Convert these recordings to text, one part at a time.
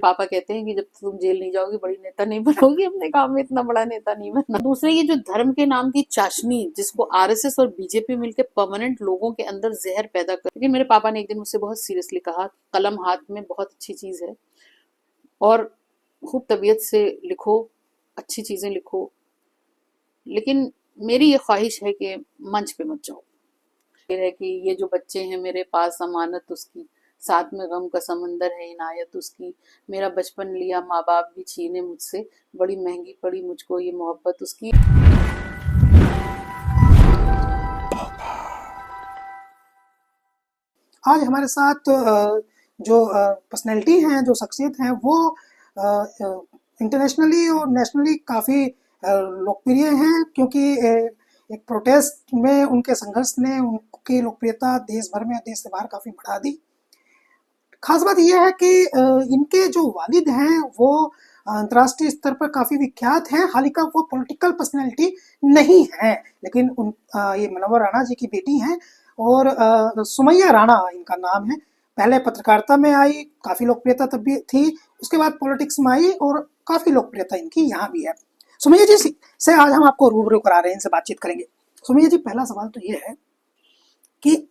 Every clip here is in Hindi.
पापा कहते हैं कि जब तुम जेल नहीं जाओगी बड़ी नेता नहीं बनोगी, अपने काम में इतना बड़ा नेता नहीं बनना। दूसरे ये जो धर्म के नाम की चाशनी, जिसको आरएसएस और बीजेपी मिलकर परमानेंट लोगों के अंदर जहर पैदा कर। लेकिन मेरे पापा ने एक दिन मुझसे बहुत सीरियसली कहा, कलम हाथ में बहुत अच्छी चीज है और खूब तबीयत से लिखो, अच्छी चीजें लिखो, लेकिन मेरी ये ख्वाहिश है कि मंच पे मत जाओ। है कि ये जो बच्चे हैं मेरे पास, अमानत उसकी, साथ में गम का समंदर है इनायत उसकी। मेरा बचपन लिया माँ बाप भी छीने मुझसे, बड़ी महंगी पड़ी मुझको ये मोहब्बत उसकी। आज हमारे साथ जो पर्सनैलिटी हैं, जो शख्सियत हैं, वो इंटरनेशनली और नेशनली काफ़ी लोकप्रिय हैं, क्योंकि एक प्रोटेस्ट में उनके संघर्ष ने उनकी लोकप्रियता देश भर में, देश से बाहर काफ़ी बढ़ा दी। खास बात यह है कि इनके जो वालिद हैं वो अंतर्राष्ट्रीय स्तर पर काफ़ी विख्यात हैं। हालांकि वो पॉलिटिकल पर्सनैलिटी नहीं है, लेकिन ये मुनव्वर राणा जी की बेटी हैं और सुमैया राणा इनका नाम है। पहले पत्रकारिता में आई, काफ़ी लोकप्रियता तब भी थी, उसके बाद पॉलिटिक्स में आई और काफ़ी लोकप्रियता इनकी यहाँ भी है। सुमैया जी से आज हम आपको रूबरू करा रहे हैं, इनसे बातचीत करेंगे। सुमैया जी, पहला सवाल तो ये है कि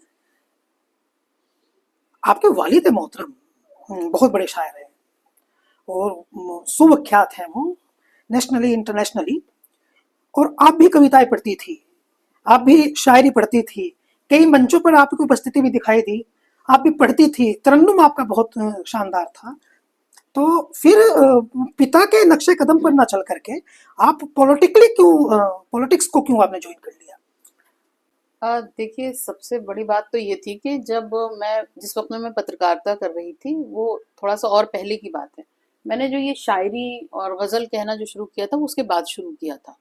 आपके वालिद मोहतरम बहुत बड़े शायर हैं और सुविख्यात हैं वो, नेशनली इंटरनेशनली। और आप भी कविताएं पढ़ती थी, आप भी शायरी पढ़ती थी, कई मंचों पर आपकी उपस्थिति भी दिखाई दी, आप भी पढ़ती थी, तरन्नुम आपका बहुत शानदार था। तो फिर पिता के नक्शे कदम पर ना चल करके आप पॉलिटिक्स को क्यों आपने ज्वाइन कर लिया? देखिए, सबसे बड़ी बात तो ये थी कि जब मैं जिस वक्त में मैं पत्रकारिता कर रही थी, वो थोड़ा सा और पहले की बात है। मैंने जो ये शायरी और गजल कहना जो शुरू किया था वो उसके बाद शुरू किया था,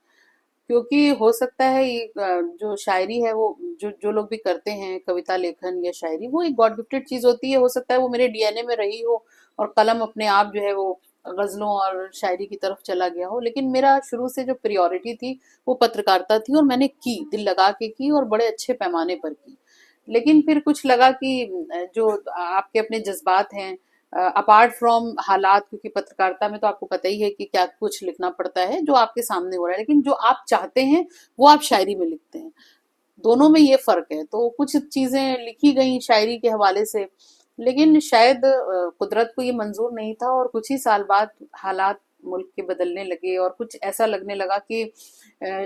क्योंकि हो सकता है ये जो शायरी है वो जो जो लोग भी करते हैं, कविता लेखन या शायरी, वो एक गॉड गिफ्टेड चीज होती है। हो सकता है वो मेरे डीएनए में रही हो और कलम अपने आप जो है वो गजलों और शायरी की तरफ चला गया हो, लेकिन मेरा शुरू से जो प्रायोरिटी थी वो पत्रकारिता थी और मैंने की, दिल लगा के की और बड़े अच्छे पैमाने पर की। लेकिन फिर कुछ लगा कि जो आपके अपने जज्बात हैं, अपार्ट फ्रॉम हालात, क्योंकि पत्रकारिता में तो आपको पता ही है कि क्या कुछ लिखना पड़ता है जो आपके सामने हो रहा है, लेकिन जो आप चाहते हैं वो आप शायरी में लिखते हैं। दोनों में ये फर्क है। तो कुछ चीजें लिखी गई शायरी के हवाले से, लेकिन शायद कुदरत को ये मंजूर नहीं था और कुछ ही साल बाद हालात मुल्क के बदलने लगे और कुछ ऐसा लगने लगा कि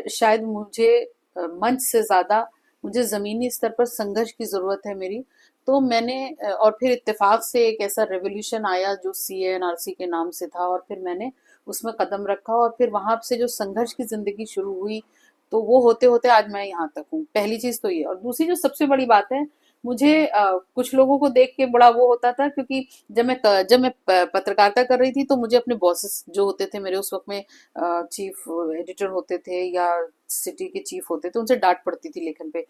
शायद मुझे मंच से ज्यादा मुझे जमीनी स्तर पर संघर्ष की जरूरत है मेरी। तो मैंने और फिर इत्तेफाक से एक ऐसा रेवोल्यूशन आया जो CANRC के नाम से था और फिर मैंने उसमें कदम रखा और फिर वहां से जो संघर्ष की जिंदगी शुरू हुई, तो वो होते होते आज मैं यहाँ तक हूँ। पहली चीज तो ये। और दूसरी जो सबसे बड़ी बात है, मुझे कुछ लोगों को देख के बड़ा वो होता था, क्योंकि जब मैं पत्रकारिता कर रही थी तो मुझे अपने बॉसेस जो होते थे मेरे उस वक्त में, चीफ एडिटर होते थे या सिटी के चीफ होते थे, उनसे डांट पड़ती थी लेखन पे,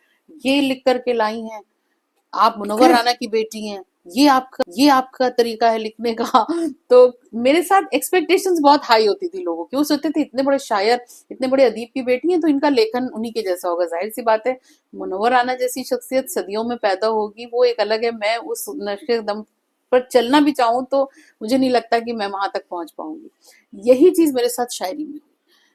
ये लिख करके लाई हैं आप, मुनव्वर राणा की बेटी हैं, ये आपका तरीका है लिखने का। तो मेरे साथ एक्सपेक्टेशंस बहुत हाई होती थी लोगों की। वो सोचते थे इतने बड़े शायर, इतने बड़े अदीब की बेटी हैं तो इनका लेखन उन्हीं के जैसा होगा। जाहिर सी बात है, मुनव्वर राणा जैसी शख्सियत सदियों में पैदा होगी, वो एक अलग है। मैं उस नक्शे कदम पर चलना भी चाहूँ तो मुझे नहीं लगता कि मैं वहां तक पहुंच पाऊंगी। यही चीज मेरे साथ शायरी में हुई।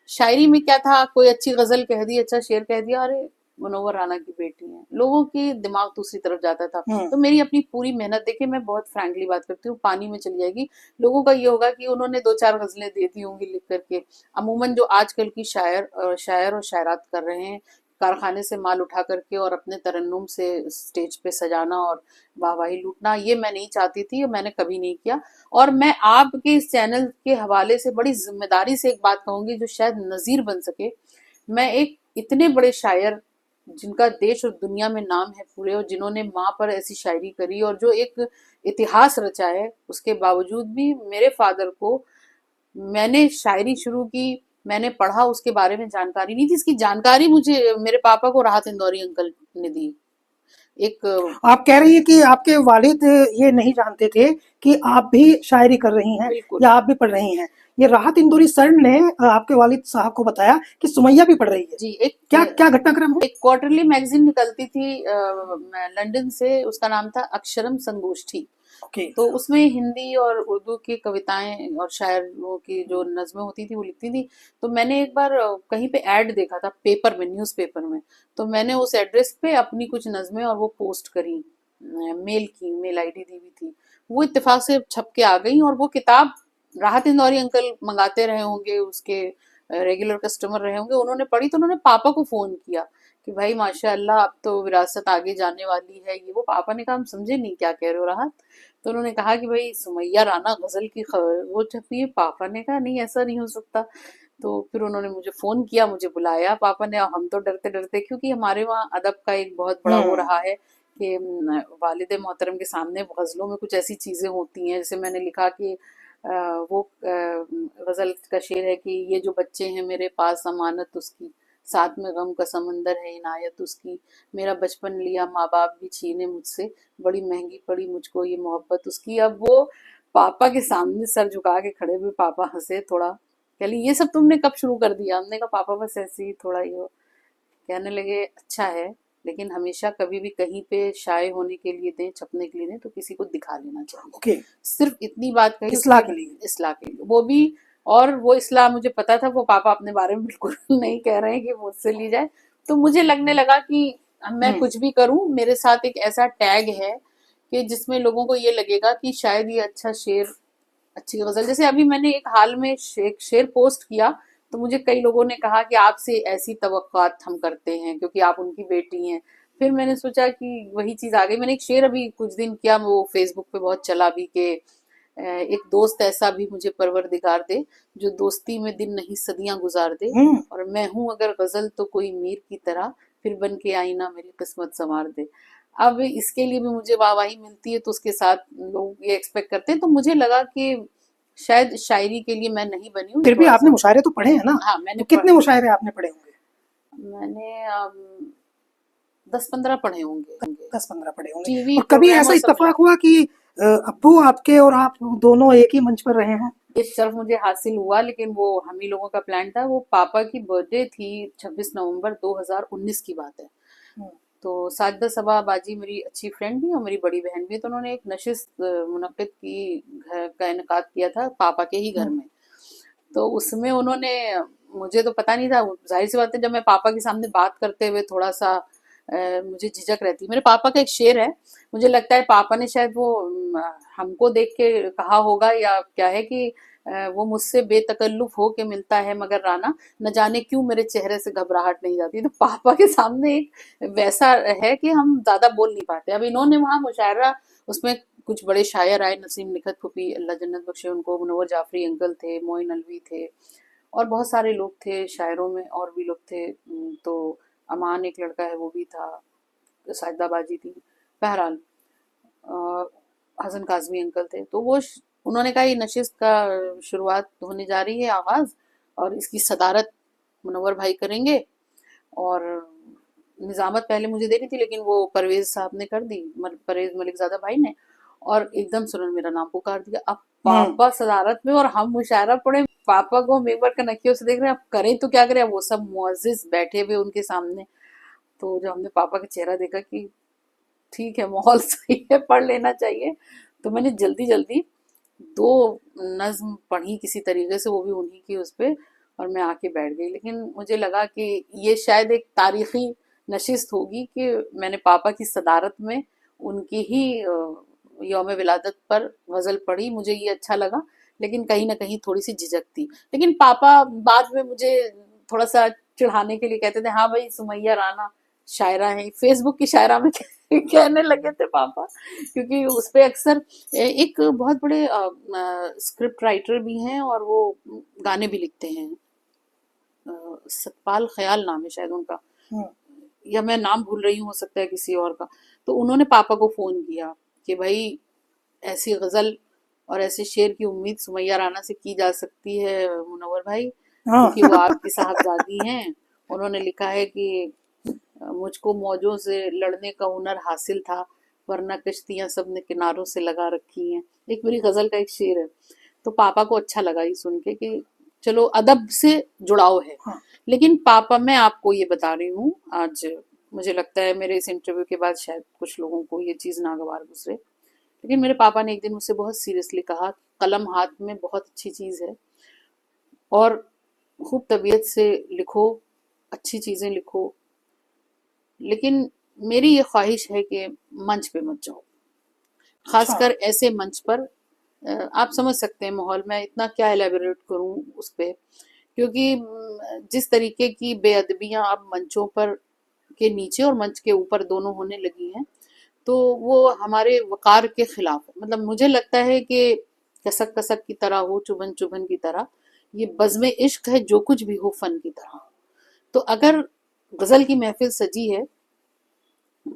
शायरी में क्या था, कोई अच्छी गजल कह दी, अच्छा शेर कह दिया, अरे मुनव्वर राणा की बेटी है, लोगों की दिमाग दूसरी तरफ जाता था। तो मेरी अपनी पूरी मेहनत, देखिए मैं बहुत फ्रैंकली बात करती हूँ, पानी में चली जाएगी। लोगों का ये होगा कि उन्होंने 2-4 गजलें दे दी होंगी लिख करके। अमूमन जो आजकल की शायर और शायरात कर रहे हैं, कारखाने से माल उठा करके और अपने तरन्नुम से स्टेज पे सजाना और वाहवाही लूटना, ये मैं नहीं चाहती थी और मैंने कभी नहीं किया। और मैं आपके इस चैनल के हवाले से बड़ी जिम्मेदारी से एक बात कहूंगी जो शायद नजीर बन सके। मैं एक इतने बड़े शायर जिनका देश और दुनिया में नाम है पूरे, और जिन्होंने माँ पर ऐसी शायरी करी और जो एक इतिहास रचा है, उसके बावजूद भी मेरे फादर को, मैंने शायरी शुरू की, मैंने पढ़ा, उसके बारे में जानकारी नहीं थी। इसकी जानकारी मुझे मेरे पापा को राहत इंदौरी अंकल ने दी। एक आप कह रही हैं कि आपके वालिद ये नहीं जानते थे कि आप भी शायरी कर रही हैं बिल्कुल या आप भी पढ़ रही हैं। ये राहत इंदौरी सर ने आपके वालिद साहब को बताया कि सुमैया भी पढ़ रही है। जी। क्या क्या घटनाक्रम है? एक क्वार्टरली मैगजीन निकलती थी लंदन से, उसका नाम था अक्षरम संगोष्ठी। ओके। तो उसमें हिंदी और उर्दू की कविताएं और शायरों की जो नज़में होती थी वो लिखती थी। तो मैंने एक बार कहीं पे ऐड देखा था पेपर में, न्यूज़पेपर में। तो मैंने उस एड्रेस पे अपनी कुछ नज़में और वो पोस्ट करी, मेल की, मेल आईडी दी हुई थी। वो इत्तेफाक से छप के आ गई, और वो किताब राहत इंदौरी अंकल मंगाते रहे होंगे, उसके रेगुलर कस्टमर रहे होंगे। उन्होंने पढ़ी तो उन्होंने पापा को फोन किया कि भाई माशाल्लाह अब तो विरासत आगे जाने वाली है ये वो। पापा ने कहा हम समझे नहीं क्या कह रहे हो राहत। तो उन्होंने कहा कि भाई सुमैया राना गजल की खबर वो छपी है। पापा ने कहा नहीं ऐसा नहीं हो सकता। तो फिर उन्होंने मुझे फोन किया, मुझे बुलाया पापा ने। हम तो डरते डरते, क्योंकि हमारे वहाँ अदब का एक बहुत बड़ा वो हम्म। रहा है कि वालिद मोहतरम के सामने गजलों में कुछ ऐसी चीजें होती हैं, जैसे मैंने लिखा कि वो गजल का शेर है कि ये जो बच्चे हैं मेरे पास अमानत उसकी, साथ में गम का समंदर है इनायत उसकी, मेरा बचपन लिया माँ बाप भी छीने मुझसे, बड़ी महंगी पड़ी मुझको ये मोहब्बत उसकी। अब वो पापा के सामने सर झुका के खड़े हुए पापा हंसे थोड़ा, कह ली ये सब तुमने कब शुरू कर दिया। हमने कहा पापा बस ऐसे ही थोड़ा ये हो। कहने लगे अच्छा है, लेकिन हमेशा कभी भी कहीं पे शाये होने के लिए दें, छपने के लिए दें तो किसी को दिखा लेना चाहिए। ओके। सिर्फ इतनी बात कही इस्लाह उसके, के लिए। इस्लाह के लिए वो भी। और वो इस्लाह मुझे पता था वो पापा अपने बारे में बिल्कुल नहीं कह रहे हैं कि मुझसे ली जाए। तो मुझे लगने लगा कि मैं हम्म। कुछ भी करूं, मेरे साथ एक ऐसा टैग है कि जिसमें लोगों को ये लगेगा कि शायद ये अच्छा शेर, अच्छी गजल। जैसे अभी मैंने एक हाल में एक शेर पोस्ट किया, तो मुझे कई लोगों ने कहा कि आपसे ऐसी तवक्कात हम करते हैं क्योंकि आप उनकी बेटी हैं। फिर मैंने सोचा कि वही चीज आ गई। मैंने एक शेर अभी कुछ दिन किया, वो फेसबुक पे बहुत चला भी कि एक दोस्त ऐसा भी मुझे परवरदिगार दे जो दोस्ती में दिन नहीं सदियां गुजार दे, हम्म। और मैं हूं अगर गजल तो कोई मीर की तरह, फिर बन के आईना मेरी किस्मत संवार दे। अब इसके लिए भी मुझे वाहवाही मिलती है तो उसके साथ लोग ये एक्सपेक्ट करते हैं। तो मुझे लगा कि शायद शायरी के लिए मैं नहीं बनी हूँ, ये फिर भी थोड़ा आपने सा। मुशायरे तो पढ़े हैं ना? हाँ मैंने तो कितने मुशायरे आपने पढ़े होंगे? मैंने 10-15 पढ़े होंगे। 10-15 पढ़े होंगे। टीवी और कभी प्रोग्राम ऐसा और सब मिला इत्तेफाक के। हुआ कि अब्बू आपके और आप दोनों एक ही मंच पर रहे हों? ये शर्फ मुझे हासिल हुआ, लेकिन वो हम ही लोगों का प्लान था। वो पापा की बर्थडे थी, 26 नवंबर 2019 की बात है। हम्म। तो साजिदा सबा बाजी मेरी अच्छी फ्रेंड भी और मेरी बड़ी बहन भी, तो उन्होंने एक नशिस्त मुनक्किद की, घर का इनकाद किया था पापा के ही घर हम्म। में। तो उसमें उन्होंने, मुझे तो पता नहीं था, जाहिर सी बात है जब मैं पापा के सामने बात करते हुए थोड़ा सा मुझे झिझक रहती। मेरे पापा का एक शेर है, मुझे लगता है पापा ने शायद वो हमको देख के कहा होगा या क्या है कि वो मुझसे बेतकल्लुफ हो के मिलता है मगर राना, न जाने क्यों मेरे चेहरे से घबराहट नहीं जाती। तो पापा के सामने एक वैसा है कि हम ज्यादा बोल नहीं पाते। अब इन्होंने वहां मुशायरा, उसमें कुछ बड़े शायर आए, नसीम निखत फूफी अल्लाह जन्नत बख्शे उनको, मुनव्वर जाफरी अंकल थे, मोइन अलवी थे, और बहुत सारे लोग थे शायरों में, और भी लोग थे। तो अमान एक लड़का है वो भी था, साजिदा बाजी थी। बहरहाल हसन काजमी अंकल थे। तो वो उन्होंने कहा ये नशिस्त का शुरुआत होने जा रही है, आगाज, और इसकी सदारत मुनव्वर भाई करेंगे। और निजामत पहले मुझे देनी थी लेकिन वो परवेज साहब ने कर दी, परवेज मलिकजादा भाई ने। और एकदम से उन्होंने मेरा नाम पुकार दिया। अब हम्म। पापा सदारत में और हम मुशायरा पढ़े, पापा को हम एक बार कनखियों से देख रहे हैं, अब करें तो क्या करें। अब वो सब मुअज्जिज बैठे हुए उनके सामने। तो जब हमने पापा का चेहरा देखा कि ठीक है माहौल सही है, पढ़ लेना चाहिए, तो मैंने जल्दी जल्दी 2 नज्म पढ़ी किसी तरीके से, वो भी उन्हीं की उस पे, और मैं आके बैठ गई। लेकिन मुझे लगा कि ये शायद एक तारीखी नशिस्त होगी कि मैंने पापा की सदारत में उनकी ही यौम विलादत पर गजल पढ़ी। मुझे ये अच्छा लगा, लेकिन कहीं ना कहीं थोड़ी सी झिझक थी। लेकिन पापा बाद में मुझे थोड़ा सा चिढ़ाने के लिए कहते थे, हाँ भाई सुमैया राना शायरा है, फेसबुक की शायरा में कहने लगे थे पापा, क्योंकि उस पे अक्सर एक बहुत बड़े स्क्रिप्ट राइटर भी हैं और वो गाने भी लिखते हैं। सतपाल ख्याल नाम है शायद उनका, हम्म। या मैं नाम भूल रही हूँ, हो सकता है किसी और का। तो उन्होंने पापा को फोन किया कि भाई ऐसी गजल और ऐसे शेर की उम्मीद सुमैया राना से की जा सकती है मुनव्वर भाई, हाँ। क्योंकि वो आपकी साहबजादी हैं। उन्होंने लिखा है कि मुझको मौजों से लड़ने का हुनर हासिल था, वरना कश्तियां सबने किनारों से लगा रखी हैं। एक मेरी गजल का एक शेर है। तो पापा को अच्छा लगा ये सुन के कि चलो अदब से जुड़ाव है। हाँ। लेकिन पापा मैं आपको ये बता रही हूँ आज, मुझे लगता है मेरे इस इंटरव्यू के बाद शायद कुछ लोगों को ये चीज नागवार गुजरे, लेकिन मेरे पापा ने एक दिन मुझसे बहुत सीरियसली कहा, कलम हाथ में बहुत अच्छी चीज़ है और खूब तबीयत से लिखो, अच्छी चीज़ें लिखो, लेकिन मेरी ये ख्वाहिश है कि मंच पे मत जाओ, अच्छा। खासकर ऐसे मंच पर। आप समझ सकते हैं माहौल, मैं इतना क्या एलेबोरेट करूं उस पे, क्योंकि जिस तरीके की बेअदबियां अब मंचों पर के नीचे और मंच के ऊपर दोनों होने लगी हैं, तो वो हमारे वकार के खिलाफ है। मतलब मुझे लगता है कि कसक कसक की तरह हो, चुभन चुभन की तरह, ये बज़्म इश्क है, जो कुछ भी हो फन की तरह। तो अगर गजल की महफिल सजी है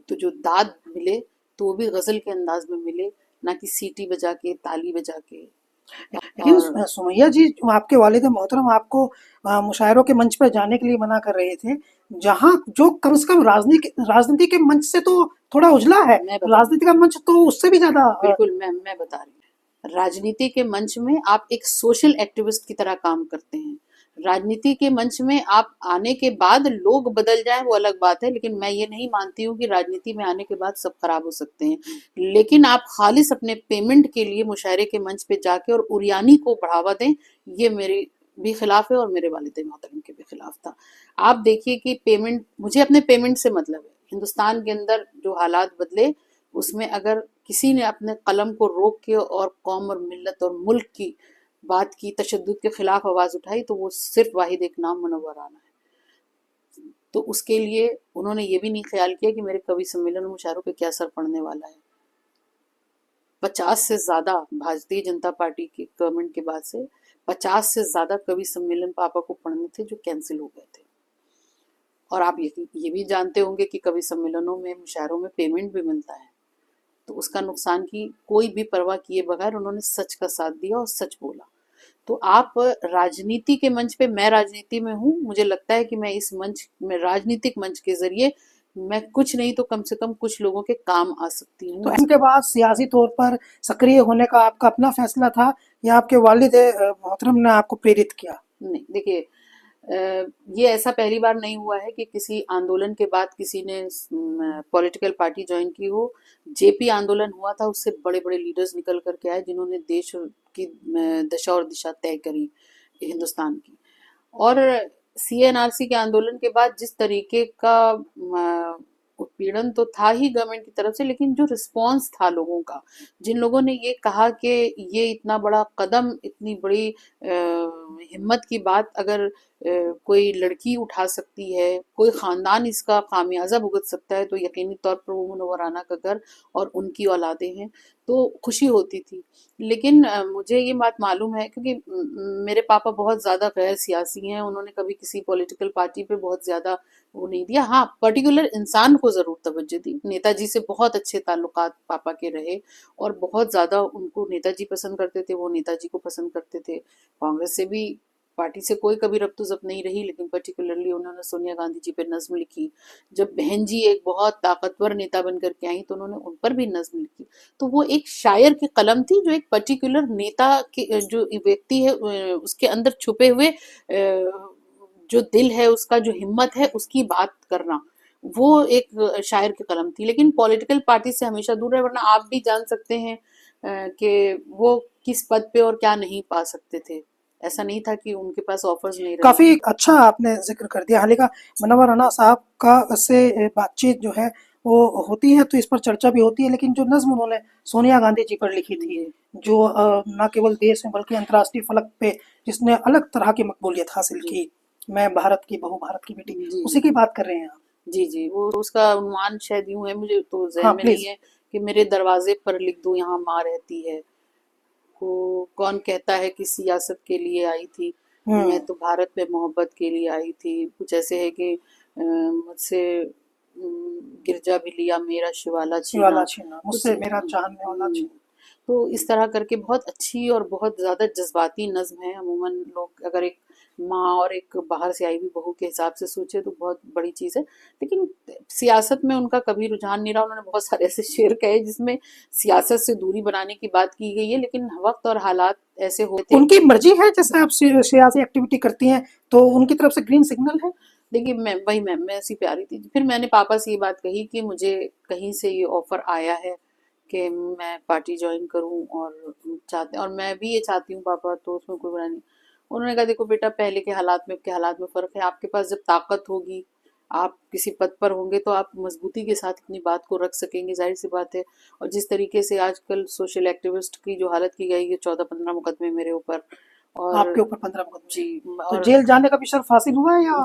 तो जो दाद मिले तो वो भी गजल के अंदाज में मिले, ना कि सीटी बजा के, ताली बजा के। लेकिन और सुमैया जी, जो आपके वालिद मोहतरम आपको मुशायरों के मंच पर जाने के लिए मना कर रहे थे, जहाँ जो कम से कम राजनीति के मंच से तो थोड़ा उजला है, मैं बता राजनीति का मंच तो उससे भी ज्यादा बिल्कुल, मैं बता रही हूँ, राजनीति के मंच में आप एक सोशल एक्टिविस्ट की तरह काम करते हैं। राजनीति के मंच में आप आने के बाद लोग बदल जाएं वो अलग बात है, लेकिन मैं ये नहीं मानती हूँ कि राजनीति में आने के बाद सब खराब हो सकते हैं। लेकिन आप खालिस अपने पेमेंट के लिए मुशायरे के मंच पे जाके और उरियानी को बढ़ावा दें, ये मेरे भी खिलाफ है और मेरे वालिद मोहतरम के भी खिलाफ था। आप देखिए कि पेमेंट, मुझे अपने पेमेंट से मतलब है। हिंदुस्तान के अंदर जो हालात बदले, उसमें अगर किसी ने अपने कलम को रोक के और कौम और मिल्लत और मुल्क की बात की, तशद्दुद के खिलाफ आवाज उठाई, तो वो सिर्फ वाहिद एक नाम मुनव्वर राना है। तो उसके लिए उन्होंने ये भी नहीं ख्याल किया कि मेरे कवि सम्मेलन और मुशायरों पे क्या असर पड़ने वाला है। 50 से ज्यादा भारतीय जनता पार्टी की गवर्नमेंट के बाद से 50 से ज्यादा कवि सम्मेलन पापा को पढ़ने थे जो कैंसिल हो गए थे। और आप ये भी जानते होंगे कि कवि सम्मेलनों में, मुशायरों में पेमेंट भी मिलता है। तो उसका नुकसान की कोई भी परवाह किए बगैर उन्होंने सच का साथ दिया और सच बोला। तो आप राजनीति के मंच पे, मैं राजनीति में हूँ, मुझे लगता है कि मैं इस मंच में, राजनीतिक मंच के जरिए, मैं कुछ नहीं तो कम से कम कुछ लोगों के काम आ सकती तो हूँ। इनके बाद सियासी तौर पर सक्रिय होने का आपका अपना फैसला था या आपके वालिद मोहतरम ने आपको प्रेरित किया? नहीं, देखिए, ये ऐसा पहली बार नहीं हुआ है कि किसी आंदोलन के बाद किसी ने पॉलिटिकल पार्टी ज्वाइन की हो। जेपी आंदोलन हुआ था, उससे बड़े बड़े लीडर्स निकल करके आए जिन्होंने देश की दशा और दिशा तय करी हिंदुस्तान की। और सीएनआरसी के आंदोलन के बाद जिस तरीके का उत्पीड़न तो था ही गवर्नमेंट की तरफ से, लेकिन जो रिस्पांस था लोगों का, जिन लोगों ने ये कहा कि ये इतना बड़ा कदम, इतनी बड़ी हिम्मत की बात अगर कोई लड़की उठा सकती है, कोई खानदान इसका खामियाजा भुगत सकता है, तो यकीनी तौर पर वो मुनव्वर राना का घर और उनकी औलादे हैं। तो खुशी होती थी। लेकिन मुझे ये बात मालूम है, क्योंकि मेरे पापा बहुत ज़्यादा गैर सियासी हैं, उन्होंने कभी किसी पॉलिटिकल पार्टी पे बहुत ज़्यादा वो नहीं दिया। हाँ, पर्टिकुलर इंसान को ज़रूर तवज्जो दी। नेताजी से बहुत अच्छे ताल्लुकात पापा के रहे और बहुत ज़्यादा उनको नेताजी पसंद करते थे, वो नेताजी को पसंद करते थे। कांग्रेस से भी, पार्टी से कोई कभी रब्त नहीं रही, लेकिन पर्टिकुलरली उन्होंने सोनिया गांधी जी पे नज्म लिखी। जब बहन जी एक बहुत ताकतवर नेता बन करके आई तो उन्होंने उन पर भी नज्म लिखी। तो वो एक शायर की कलम थी, जो एक पर्टिकुलर नेता के जो व्यक्ति है उसके अंदर छुपे हुए जो दिल है उसका, जो हिम्मत है उसकी बात करना, वो एक शायर की कलम थी। लेकिन पॉलिटिकल पार्टी से हमेशा दूर रहे, वरना आप भी जान सकते हैं कि वो किस पद पे और क्या नहीं पा सकते थे। ऐसा नहीं था कि उनके पास ऑफर्स नहीं रहे काफी थे। अच्छा आपने जिक्र कर दिया। हालांकि मनव्वर राना साहब का से बातचीत जो है वो होती है तो इस पर चर्चा भी होती है, लेकिन जो नज्म उन्होंने सोनिया गांधी जी पर लिखी थी, जी जो न केवल देश में बल्कि अंतर्राष्ट्रीय फलक पे जिसने अलग तरह की मकबूलियत हासिल जी की, मैं भारत की बहू भारत की बेटी, जी उसी जी की बात कर रहे हैं आप? जी जी, वो उसका उन्वान शायद यूं है, मुझे तो हाँ जहन में नहीं प्लीज। है, कि मेरे दरवाजे पर लिख दो यहाँ माँ रहती है। को कौन कहता है कि सियासत के लिए आई थी, मैं हम्म। तो भारत में मोहब्बत के लिए आई थी। कुछ ऐसे है कि मुझसे गिरजा भी लिया मेरा शिवाला शिवाला छीना। छीना कुछ मुझसे मेरा चाहने वाला छीना। तो इस तरह करके बहुत अच्छी और बहुत ज़्यादा जज्बाती नज्म है। अमूमन लोग अगर एक माँ और एक बाहर से आई हुई बहू के हिसाब से सोचे तो बहुत बड़ी चीज़ है। लेकिन सियासत में उनका कभी रुझान नहीं रहा। उन्होंने बहुत सारे ऐसे शेर कहे जिसमें सियासत से दूरी बनाने की बात की गई है, लेकिन वक्त और हालात ऐसे होते थे। उनकी मर्जी है, जैसे आप सियासी एक्टिविटी करती हैं तो उनकी तरफ से ग्रीन सिग्नल है। देखिए, मैं ऐसी प्यारी थी, फिर मैंने पापा से ये बात कही कि मुझे कहीं से ये ऑफर आया है कि मैं पार्टी ज्वाइन करूं, और चाहते, और मैं भी ये चाहती हूँ पापा, तो उसमें कोई बुरा नहीं। उन्होंने कहा देखो बेटा, पहले के हालात में अब के हालात में फर्क है। आपके पास जब ताकत होगी, आप किसी पद पर होंगे, तो आप मजबूती के साथ अपनी बात को रख सकेंगे, जाहिर सी बात है। और जिस तरीके से आजकल सोशल एक्टिविस्ट की जो हालत की गई है, 14-15 मुकदमे मेरे ऊपर, और आपके ऊपर 15 मुकदमे जी, हैं। तो और जेल जाने का भी शर्फ हासिल हुआ है या?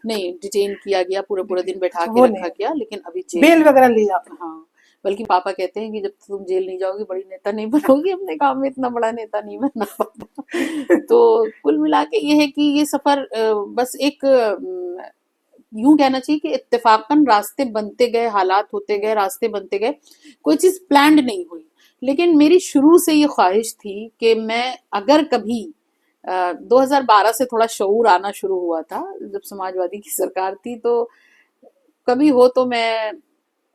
नहीं, डिटेन किया गया, पूरा पूरा दिन बैठा अच्छा, के वो रखा नहीं, गया, लेकिन अभी जेल बेल नहीं। वगैरह ली आपने? हाँ, बल्कि पापा कहते हैं कि जब तक तुम जेल नहीं जाओगी, बड़ी नेता नहीं बनोगी। हमने कहा में इतना बड़ा नेता नहीं बनना पापा। तो कुल मिला के ये है कि ये सफर बस एक यूं कहना चाहिए कि इत्तेफाकन रास्ते बनते गए, हालात होते गए, रास्ते बनते गए, कोई चीज प्लान्ड नहीं हुई। लेकिन मेरी शुरू से ये ख्वाहिश थी कि मैं अगर कभी 2012 से थोड़ा शऊर आना शुरू हुआ था, जब समाजवादी की सरकार थी, तो कभी हो तो मैं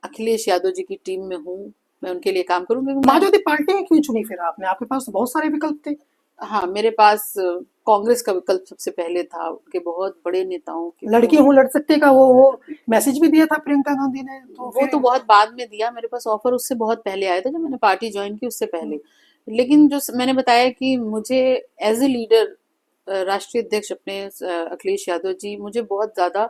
अखिलेश यादव जी की टीम में हूँ, मैं उनके लिए काम करूँ, क्योंकि मैं, समाजवादी पार्टी क्यों चुनी फिर आपने? आपके पास तो बहुत सारे विकल्प थे। हाँ, मेरे पास कांग्रेस का विकल्प सबसे पहले था, उनके बहुत बड़े नेताओं के लड़की उन, हूँ लड़ सकते का वो मैसेज भी दिया था प्रियंका गांधी ने, तो वो फिर। तो बहुत बाद में दिया, मेरे पास ऑफर उससे बहुत पहले आया था, जब मैंने पार्टी ज्वाइन की उससे पहले। लेकिन जो मैंने बताया कि मुझे एज ए लीडर, राष्ट्रीय अध्यक्ष अपने अखिलेश यादव जी, मुझे बहुत ज्यादा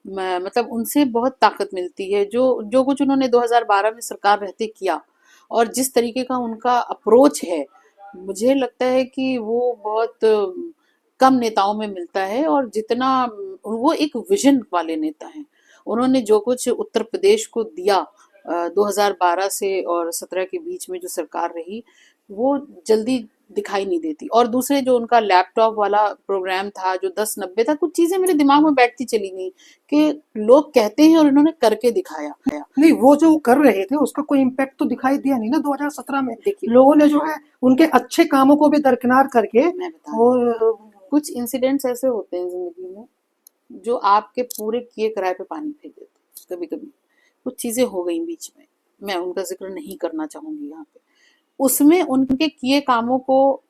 मतलब उनसे बहुत ताकत मिलती है। जो जो कुछ उन्होंने 2012 में सरकार रहते किया, और जिस तरीके का उनका अप्रोच है, मुझे लगता है कि वो बहुत कम नेताओं में मिलता है। और जितना वो एक विजन वाले नेता हैं, उन्होंने जो कुछ उत्तर प्रदेश को दिया 2012 से और 17 के बीच में जो सरकार रही, वो जल्दी दिखाई नहीं देती। और दूसरे जो उनका लैपटॉप वाला प्रोग्राम था, जो 10-90 था, कुछ चीजें मेरे दिमाग में बैठती चली गई कि लोग कहते हैं और इन्होंने करके दिखाया। नहीं, वो जो कर रहे थे उसका कोई इम्पैक्ट तो दिखाई दिया नहीं ना 2017 में। देखिए, लोगों ने जो है उनके अच्छे कामों को भी दरकिनार करके मैं बता रही हूँ, और कुछ इंसिडेंट्स ऐसे होते हैं जिंदगी में जो आपके पूरे किए कराए पे पानी फेर देते हैं। कभी कभी कुछ चीजें हो गई बीच में, मैं उनका जिक्र नहीं करना चाहूंगी यहाँ पे। उसमें उनके किए कामों को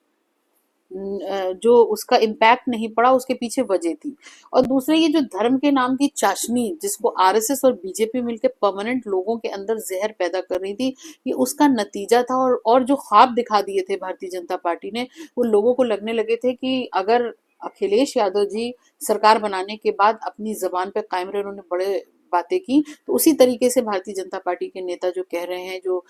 जो उसका इम्पैक्ट नहीं पड़ा, उसके पीछे वजह थी। और दूसरे, ये जो धर्म के नाम की चाशनी, जिसको आरएसएस और बीजेपी मिलकर परमानेंट लोगों के अंदर जहर पैदा कर रही थी, ये उसका नतीजा था। और जो ख्वाब दिखा दिए थे भारतीय जनता पार्टी ने, वो लोगों को लगने लगे थे कि अगर अखिलेश यादव जी सरकार बनाने के बाद अपनी जबान पे कायम रहे, उन्होंने बड़े बातें की, तो उसी तरीके से भारतीय जनता पार्टी के नेता जो कह रहे हैं, जो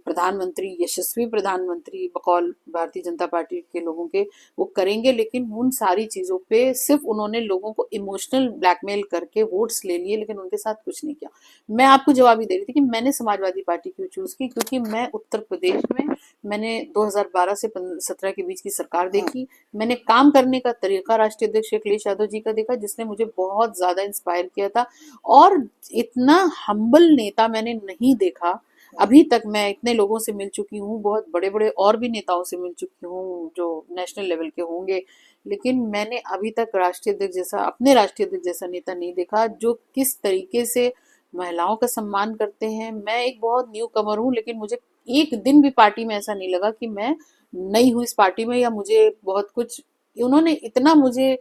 प्रधानमंत्री, यशस्वी प्रधानमंत्री बकौल भारतीय जनता पार्टी के लोगों के, वो करेंगे। लेकिन उन सारी चीजों पे सिर्फ उन्होंने लोगों को इमोशनल ब्लैकमेल करके वोट्स ले लिए, लेकिन उनके साथ कुछ नहीं किया। मैं आपको जवाब ही दे रही थी कि मैंने समाजवादी पार्टी क्यों चूज की, क्योंकि मैं उत्तर प्रदेश में, मैंने 2012 से 17 के बीच की सरकार देखी, मैंने काम करने का तरीका राष्ट्रीय अध्यक्ष अखिलेश यादव जी का देखा, जिसने मुझे बहुत ज्यादा इंस्पायर किया था। और इतना हम्बल नेता मैंने नहीं देखा अभी तक। मैं इतने लोगों से मिल चुकी हूँ, बहुत बड़े बड़े और भी नेताओं से मिल चुकी हूँ जो नेशनल लेवल के होंगे, लेकिन मैंने अभी तक राष्ट्रीय अध्यक्ष जैसा, अपने राष्ट्रीय अध्यक्ष जैसा नेता नहीं देखा, जो किस तरीके से महिलाओं का सम्मान करते हैं। मैं एक बहुत न्यू कमर हूँ, लेकिन मुझे एक दिन भी पार्टी में ऐसा नहीं लगा कि मैं नई हूँ इस पार्टी में, या मुझे बहुत कुछ, उन्होंने इतना मुझे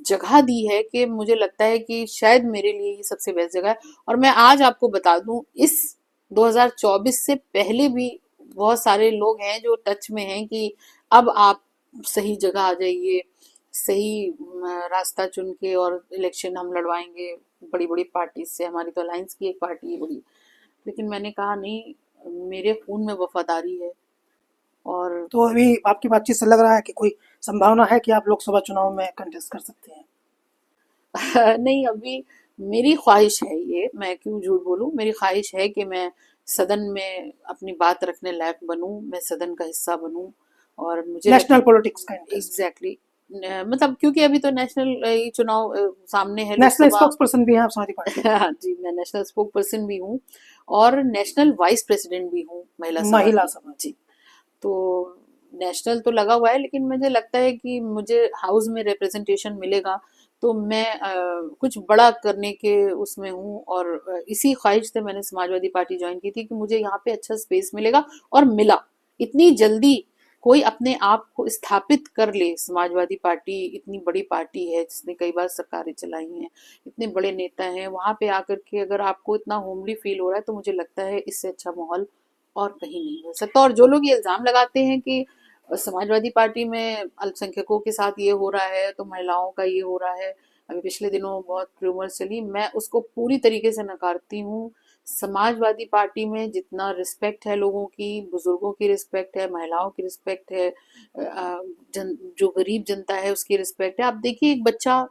जगह दी है कि मुझे लगता है कि शायद मेरे लिए ये सबसे बेस्ट जगह है। और मैं आज आपको बता दूं, इस 2024 से पहले भी बहुत सारे लोग हैं जो टच में हैं कि अब आप सही जगह आ जाइए, सही रास्ता चुन के, और इलेक्शन हम लड़वाएंगे बड़ी बड़ी पार्टी से। हमारी तो अलायंस की एक पार्टी है बड़ी, लेकिन मैंने कहा नहीं, मेरे खून में वफादारी है। और तो अभी आपकी बातचीत से लग रहा है कि कोई संभावना है कि आप लोकसभा चुनाव में कंटेस्ट कर सकते हैं। नहीं, अभी मेरी ख्वाहिश है, ये मैं क्यों झूठ बोलूं, मेरी ख्वाहिश है कि मैं सदन में अपनी बात रखने लायक बनूं, मैं सदन का हिस्सा बनूं। और मुझे लग, नेशनल पॉलिटिक्स का इंटरेस्ट। एग्जैक्टली, मतलब क्योंकि अभी तो नेशनल ये चुनाव सामने है, नेशनल लोकसभा। स्पोक्स पर्सन भी हैं आप समाजवादी पार्टी के? हाँ जी, मैं नेशनल स्पोक पर्सन भी हूँ, और नेशनल वाइस प्रेसिडेंट भी हूँ महिला सभा महिला की सभा। जी। तो नेशनल तो लगा हुआ है, लेकिन मुझे लगता है कि मुझे हाउस में रिप्रेजेंटेशन मिलेगा, तो मैं कुछ बड़ा करने के उसमें हूँ। और इसी ख्वाहिश से मैंने समाजवादी पार्टी ज्वाइन की थी कि मुझे यहाँ पे अच्छा स्पेस मिलेगा, और मिला। इतनी जल्दी कोई अपने आप को स्थापित कर ले, समाजवादी पार्टी इतनी बड़ी पार्टी है जिसने कई बार सरकारें चलाई हैं, इतने बड़े नेता हैं, वहां पे आकर के अगर आपको इतना होमली फील हो रहा है, तो मुझे लगता है इससे अच्छा माहौल और कहीं नहीं हो सकता। और जो लोग ये इल्जाम लगाते हैं कि समाजवादी पार्टी में अल्पसंख्यकों के साथ ये हो रहा है तो महिलाओं का ये हो रहा है, अभी पिछले दिनों बहुत रूमर्स चली, मैं उसको पूरी तरीके से नकारती हूँ। समाजवादी पार्टी में जितना रिस्पेक्ट है लोगों की, बुजुर्गों की रिस्पेक्ट है, महिलाओं की रिस्पेक्ट है, जो गरीब जनता है उसकी रिस्पेक्ट है। आप देखिए एक बच्चा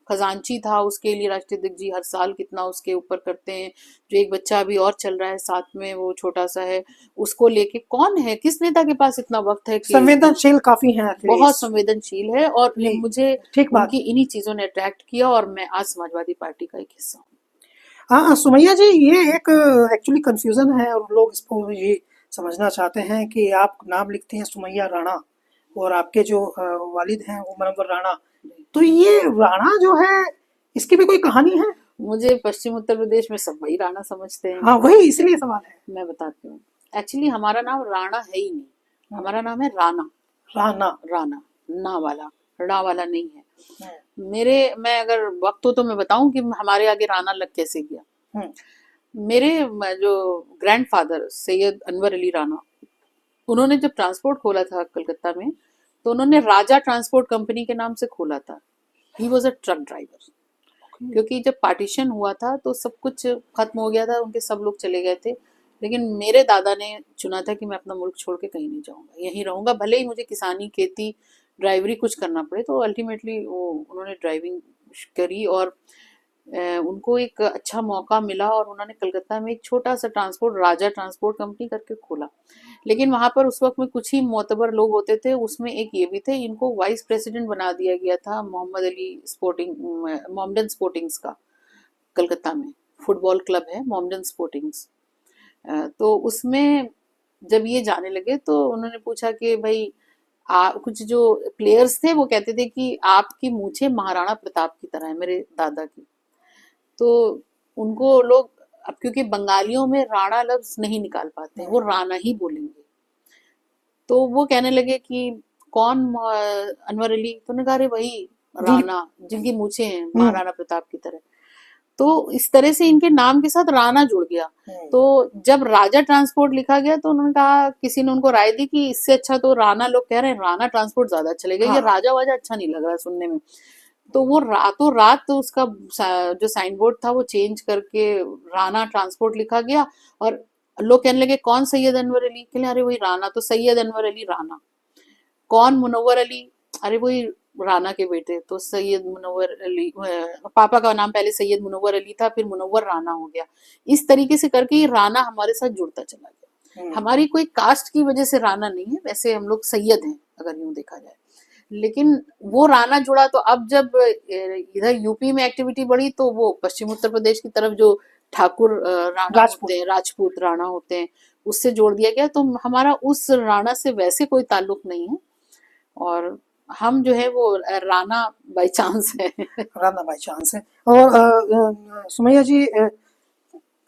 खजांची था, उसके लिए राष्ट्रीय अध्यक्ष जी हर साल कितना उसके ऊपर करते हैं। जो एक बच्चा अभी और चल रहा है साथ में, वो छोटा सा है, उसको लेके कौन है, किस नेता के पास इतना वक्त है कि संवेदनशील काफी हैं अखिलेश। बहुत संवेदनशील है। और ये जी, मुझे ठीक बात उनकी है। इन्हीं चीजों ने अट्रैक्ट किया और मैं आज समाजवादी पार्टी का एक हिस्सा हूँ। हाँ, सुमैया जी, ये एक एक्चुअली कंफ्यूजन है और लोग इसको ये समझना चाहते हैं कि आप नाम लिखते हैं सुमैया राणा और आपके जो वालिद हैं वो मनोवर राणा, तो ये राणा जो है इसकी भी कोई कहानी है? मुझे पश्चिम उत्तर प्रदेश में सब वही राणा समझते हैं। हाँ, वही इसलिए सवाल है। मैं बताती हूँ, एक्चुअली हमारा नाम राणा है ही नहीं, हमारा नाम है राणा। राणा। राणा, ना वाला, रा वाला नहीं है। हम्म, मैं अगर वक्त हो तो मैं बताऊं कि हमारे आगे राणा लग कैसे गया। हम्म, मेरे जो ग्रैंडफादर सैयद अनवर अली राणा, उन्होंने जब ट्रांसपोर्ट खोला था कलकत्ता में, तो उन्होंने राजा ट्रांसपोर्ट कंपनी के नाम से खोला था। He was a truck driver. क्योंकि जब पार्टीशन हुआ था तो सब कुछ खत्म हो गया था, उनके सब लोग चले गए थे, लेकिन मेरे दादा ने चुना था कि मैं अपना मुल्क छोड़ के कहीं नहीं जाऊंगा, यहीं रहूंगा, भले ही मुझे किसानी, खेती, ड्राइवरी कुछ करना पड़े। तो अल्टीमेटली वो उन्होंने ड्राइविंग करी और उनको एक अच्छा मौका मिला और उन्होंने कलकत्ता में एक छोटा सा ट्रांसपोर्ट, राजा ट्रांसपोर्ट कंपनी करके खोला। लेकिन वहां पर उस वक्त में कुछ ही मोतबर लोग होते थे, उसमें एक ये भी थे, इनको वाइस प्रेसिडेंट बना दिया गया था मोहम्मद अली स्पोर्टिंग, मोहम्मदन स्पोर्टिंग्स का। कलकत्ता में फुटबॉल क्लब है मोहम्मदन स्पोर्टिंग्स। तो उसमें जब ये जाने लगे तो उन्होंने पूछा कि भाई कुछ जो प्लेयर्स थे वो कहते थे कि आपकी मूछें महाराणा प्रताप की तरह है, मेरे दादा की। तो उनको लोग, अब क्योंकि बंगालियों में राणा लफ्ज नहीं निकाल पाते हैं, वो राणा ही बोलेंगे, तो वो कहने लगे कि कौन अनवर अली, तो उन्होंने कहा अरे वही जी। राणा जिनकी मूछें हैं हम्म, महाराणा प्रताप की तरह। तो इस तरह से इनके नाम के साथ राणा जुड़ गया। हम्म, तो जब राजा ट्रांसपोर्ट लिखा गया तो उन्होंने कहा, किसी ने उनको राय दी कि इससे अच्छा तो राणा, लोग कह रहे हैं राणा ट्रांसपोर्ट ज्यादा अच्छा लगेगा, ये हाँ, राजा वाजा अच्छा नहीं लग रहा है सुनने में। तो वो रातों रात तो उसका जो साइन बोर्ड था वो चेंज करके राणा ट्रांसपोर्ट लिखा गया। और लोग कहने लगे कौन सैयद अनवर अली, के लिए अरे वही राणा, तो सैयद अनवर अली राणा। कौन मुनव्वर अली, अरे वही राणा के बेटे, तो सैयद मुनव्वर अली, पापा का नाम पहले सैयद मुनव्वर अली था, फिर मुनव्वर राणा हो गया। इस तरीके से करके ये राणा हमारे साथ जुड़ता चला गया। हम्म, हमारी कोई कास्ट की वजह से राणा नहीं है, वैसे हम लोग सैयद हैं अगर यूं देखा जाए, लेकिन वो राणा जुड़ा। तो अब जब इधर यूपी में एक्टिविटी बढ़ी तो वो पश्चिम उत्तर प्रदेश की तरफ जो ठाकुर राणा राजपूत। होते हैं, राजपूत राणा होते हैं, उससे जोड़ दिया गया। तो हमारा उस राणा से वैसे कोई ताल्लुक नहीं है, और हम जो है वो राणा बाई चांस है। राणा बाई चांस है। और सुमैया जी,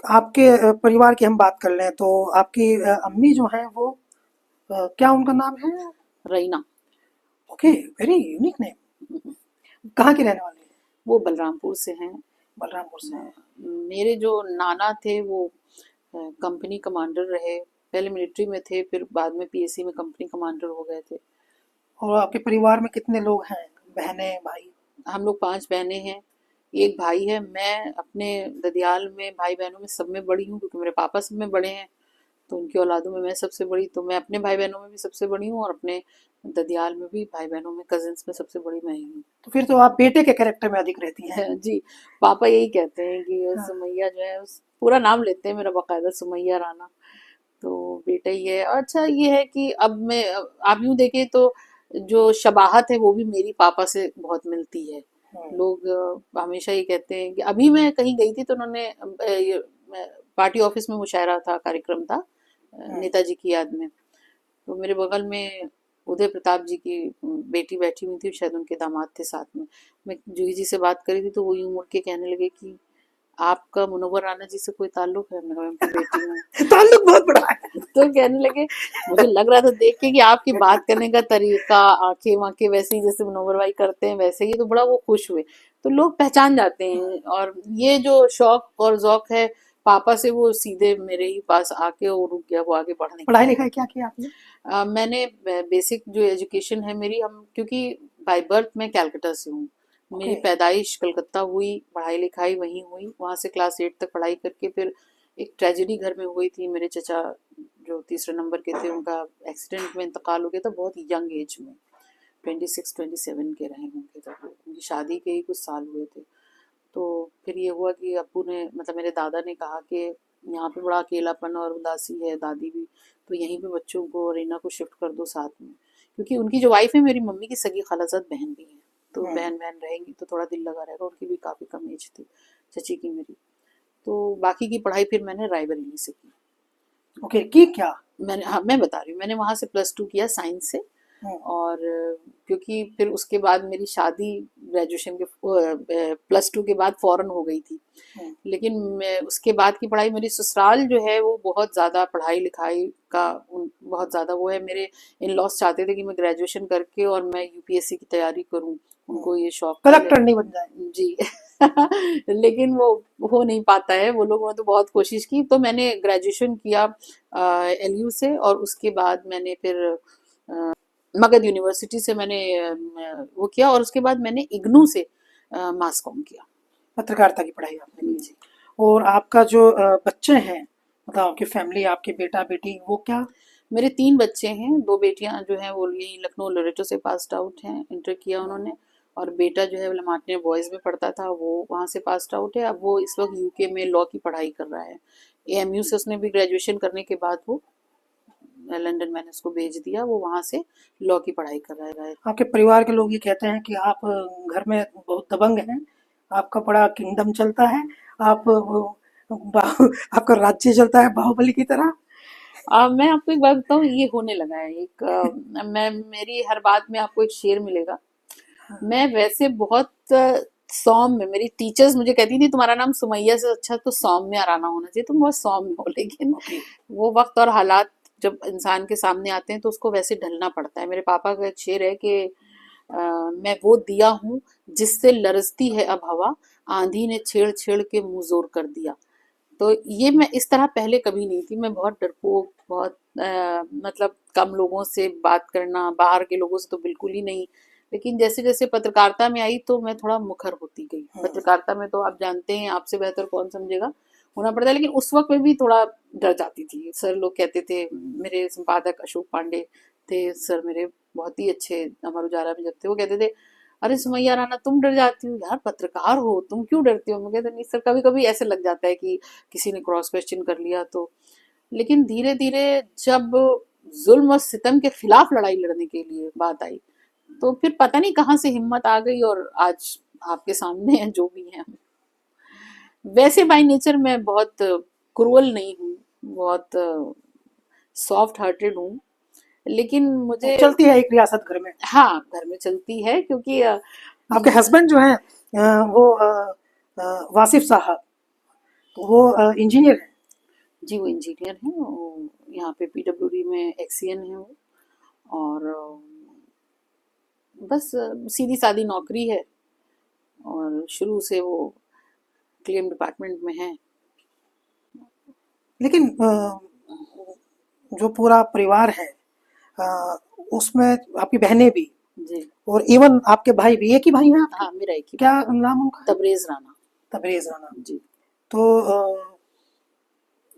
आपके परिवार की हम बात कर लें तो आपकी अम्मी जो हैं वो क्या उनका नाम है? Raina. Okay, very unique name. कहाँ के रहने वाले हैं? वो बलरामपुर से हैं। बलरामपुर से हैं। मेरे जो नाना थे वो कंपनी कमांडर रहे, पहले मिलिट्री में थे, फिर बाद में पीएसी में कंपनी कमांडर हो गए थे। और आपके परिवार में कितने लोग हैं? बहनें, भाई? हम लोग 5 बहनें हैं, एक भाई है। मैं अपने ददियाल में भाई बहनों में सब में बड़ी हूँ, क्योंकि मेरे पापा सब में बड़े हैं, तो उनकी औलादों में मैं सबसे बड़ी। तो मैं अपने भाई बहनों में भी सबसे बड़ी हूँ और अपने ददियाल में भी भाई बहनों में, कजिन्स में सबसे बड़ी मैं ही हूँ। तो फिर तो आप बेटे के कैरेक्टर में अधिक रहती हैं। जी, पापा यही कहते हैं कि हाँ, सुमैया जो है पूरा नाम लेते हैं मेरा बाकायदा, सुमैया राणा, तो बेटा ही है। अच्छा ये है कि अब मैं, आप यूं देखें तो जो शबाहत है वो भी मेरी पापा से बहुत मिलती है। हाँ, लोग हमेशा ये कहते हैं कि अभी मैं कहीं गई थी तो उन्होंने पार्टी ऑफिस में मुशायरा था, कार्यक्रम था हाँ। नेताजी की याद में, तो मेरे बगल में उदय प्रताप जी की बेटी बैठी हुई थी, शायद उनके दामाद थे साथ में। मैं जूही जी से बात करी थी तो वो यूं मुड़ के कहने लगे कि आपका मुनव्वर राणा जी से कोई ताल्लुक है? मैंने कहा, मैं उनकी बेटी हूँ। ताल्लुक बहुत बड़ा है। तो कहने लगे, मुझे लग रहा था देख के कि आपकी बात करने का तरीका, आंखें वाँखें वैसे ही जैसे मुनव्वर भाई करते हैं वैसे ही, तो बड़ा वो खुश हुए। तो लोग पहचान जाते हैं, और ये जो शौक और ज़ौक है पापा से वो सीधे मेरे ही पास आके वो रुक गया, वो आगे पढ़ नहीं पढ़ाई पाया। लिखाई क्या किया आपने? मैंने बेसिक जो एजुकेशन है मेरी, हम क्योंकि बाय बर्थ मैं कैलकाटा से हूँ, ओके। मेरी पैदाइश कलकत्ता हुई, पढ़ाई लिखाई वहीं हुई, वहाँ से क्लास 8 तक पढ़ाई करके फिर एक ट्रेजेडी घर में हुई थी। मेरे चचा जो तीसरे नंबर के थे, उनका एक्सीडेंट में इंतकाल हो गया था बहुत यंग एज में, 26-27 के रहे होंगे तब वो। उनकी शादी के ही कुछ साल हुए थे। तो फिर ये हुआ कि अब्बू ने, मतलब मेरे दादा ने कहा कि यहाँ पे बड़ा अकेलापन और उदासी है, दादी भी, तो यहीं पे बच्चों को और रीना को शिफ्ट कर दो साथ में, क्योंकि उनकी जो वाइफ है मेरी मम्मी की सगी खालाजाद बहन भी है, तो हम्म। बहन बहन रहेंगी तो थोड़ा दिल लगा रहेगा। उनकी भी काफ़ी कम एज थी चची की मेरी। तो बाकी की पढ़ाई फिर मैंने रायबरेली से की। ओके, की क्या? मैंने, हाँ मैं बता रही हूँ, मैंने वहाँ से +2 किया साइंस से। हम्म। और क्योंकि फिर उसके बाद मेरी शादी ग्रेजुएशन के +2 के बाद फौरन हो गई थी। हम्म। लेकिन मैं उसके बाद की पढ़ाई, मेरी ससुराल जो है वो बहुत ज़्यादा पढ़ाई लिखाई का बहुत ज़्यादा वो है। मेरे इन लॉस चाहते थे कि मैं ग्रेजुएशन करके और मैं यूपीएससी की तैयारी करूं, उनको ये शौक था। कलेक्टर नहीं बन जाए? जी लेकिन वो हो नहीं पाता है, वो लोगों ने तो बहुत कोशिश की। तो मैंने ग्रेजुएशन किया एलयू से, और उसके बाद मैंने फिर मगध यूनिवर्सिटी से मैंने वो किया, और उसके बाद मैंने इग्नू से मास कॉम किया। पत्रकारिता की पढ़ाई आपने की। जी। और आपका जो बच्चे हैं, मतलब आपकी फैमिली, आपके बेटा बेटी, वो क्या? मेरे 3 बच्चे हैं, 2 बेटियां जो हैं वो यही लखनऊ लोरेटो से पास्ड आउट हैं, इंटर किया उन्होंने। और बेटा जो है वो लमाटने बॉयज़ में पढ़ता था, वो वहाँ से पास्ड आउट है। अब वो इस वक्त यूके में लॉ की पढ़ाई कर रहा है। एएमयू से उसने भी ग्रेजुएशन करने के बाद वो लंदन, मैंने उसको भेज दिया, वो वहाँ से लॉ की पढ़ाई कर रहा है। आपके परिवार के लोग ये कहते हैं कि आप घर में बहुत दबंग हैं, आपका बड़ा किंगडम चलता है, आप आपका राज्य चलता है बाहुबली की तरह। मैं आपको एक बात बताऊँ, ये होने लगा है एक मैं, मेरी हर बात में आपको एक शेर मिलेगा। मैं वैसे बहुत सौम्य, मेरी टीचर्स मुझे कहती थी तुम्हारा नाम सुमैया से अच्छा तो सौम्या राणा होना चाहिए, तुम बहुत सौम्य हो। लेकिन ओके। वो वक्त और हालात जब इंसान के सामने आते हैं तो उसको वैसे ढलना पड़ता है। मेरे पापा का एक शेर है कि मैं वो दिया हूँ जिससे लरजती है अब हवा, आंधी ने छेड़ छेड़ के मुंह जोर कर दिया। तो ये मैं इस तरह पहले कभी नहीं थी। मैं बहुत डरपोक, बहुत मतलब कम लोगों से बात करना, बाहर के लोगों से तो बिल्कुल ही नहीं। लेकिन जैसे जैसे पत्रकारिता में आई तो मैं थोड़ा मुखर होती गई। पत्रकारिता में तो आप जानते हैं, आपसे बेहतर कौन समझेगा, होना पड़ता है। लेकिन उस वक्त में भी थोड़ा डर जाती थी। सर लोग कहते थे, मेरे संपादक अशोक पांडे थे सर मेरे, बहुत ही अच्छे, अमर उजाला में जब थे, वो कहते थे अरे सुमैया राणा तुम डर जाती हो यार, पत्रकार हो तुम क्यों डरती हो। मैं कहते नहीं सर, कभी कभी ऐसे लग जाता है कि किसी ने क्रॉस क्वेश्चन कर लिया तो। लेकिन धीरे धीरे जब जुल्म और सितम के खिलाफ लड़ाई लड़ने के लिए बात आई, तो फिर पता नहीं कहाँ से हिम्मत आ गई, और आज आपके सामने है जो भी है। वैसे बाय नेचर मैं बहुत क्रूअल नहीं हूँ, बहुत सॉफ्ट हार्टेड हूँ। लेकिन मुझे, चलती है एक रियासत घर में। हाँ घर में चलती है, क्योंकि आपके हस्बैंड जो हैं, वो वासिफ साहब, तो वो इंजीनियर हैं। जी वो इंजीनियर हैं, वो यहाँ पे पीडब्ल्यूडी में एक्सीएन है वो। और बस सीधी सादी नौकरी है, और शुरू से वो क्लेम डिपार्टमेंट में है। लेकिन जो पूरा परिवार है, अ, उसमें आपकी बहनें भी, जी। और इवन आपके भाई भी, एक ही भाई हैं आपके? हाँ मेरा एक ही क्या भाई है, नाम उनका है? तबरेज राणा। तबरेज राणा। जी। तो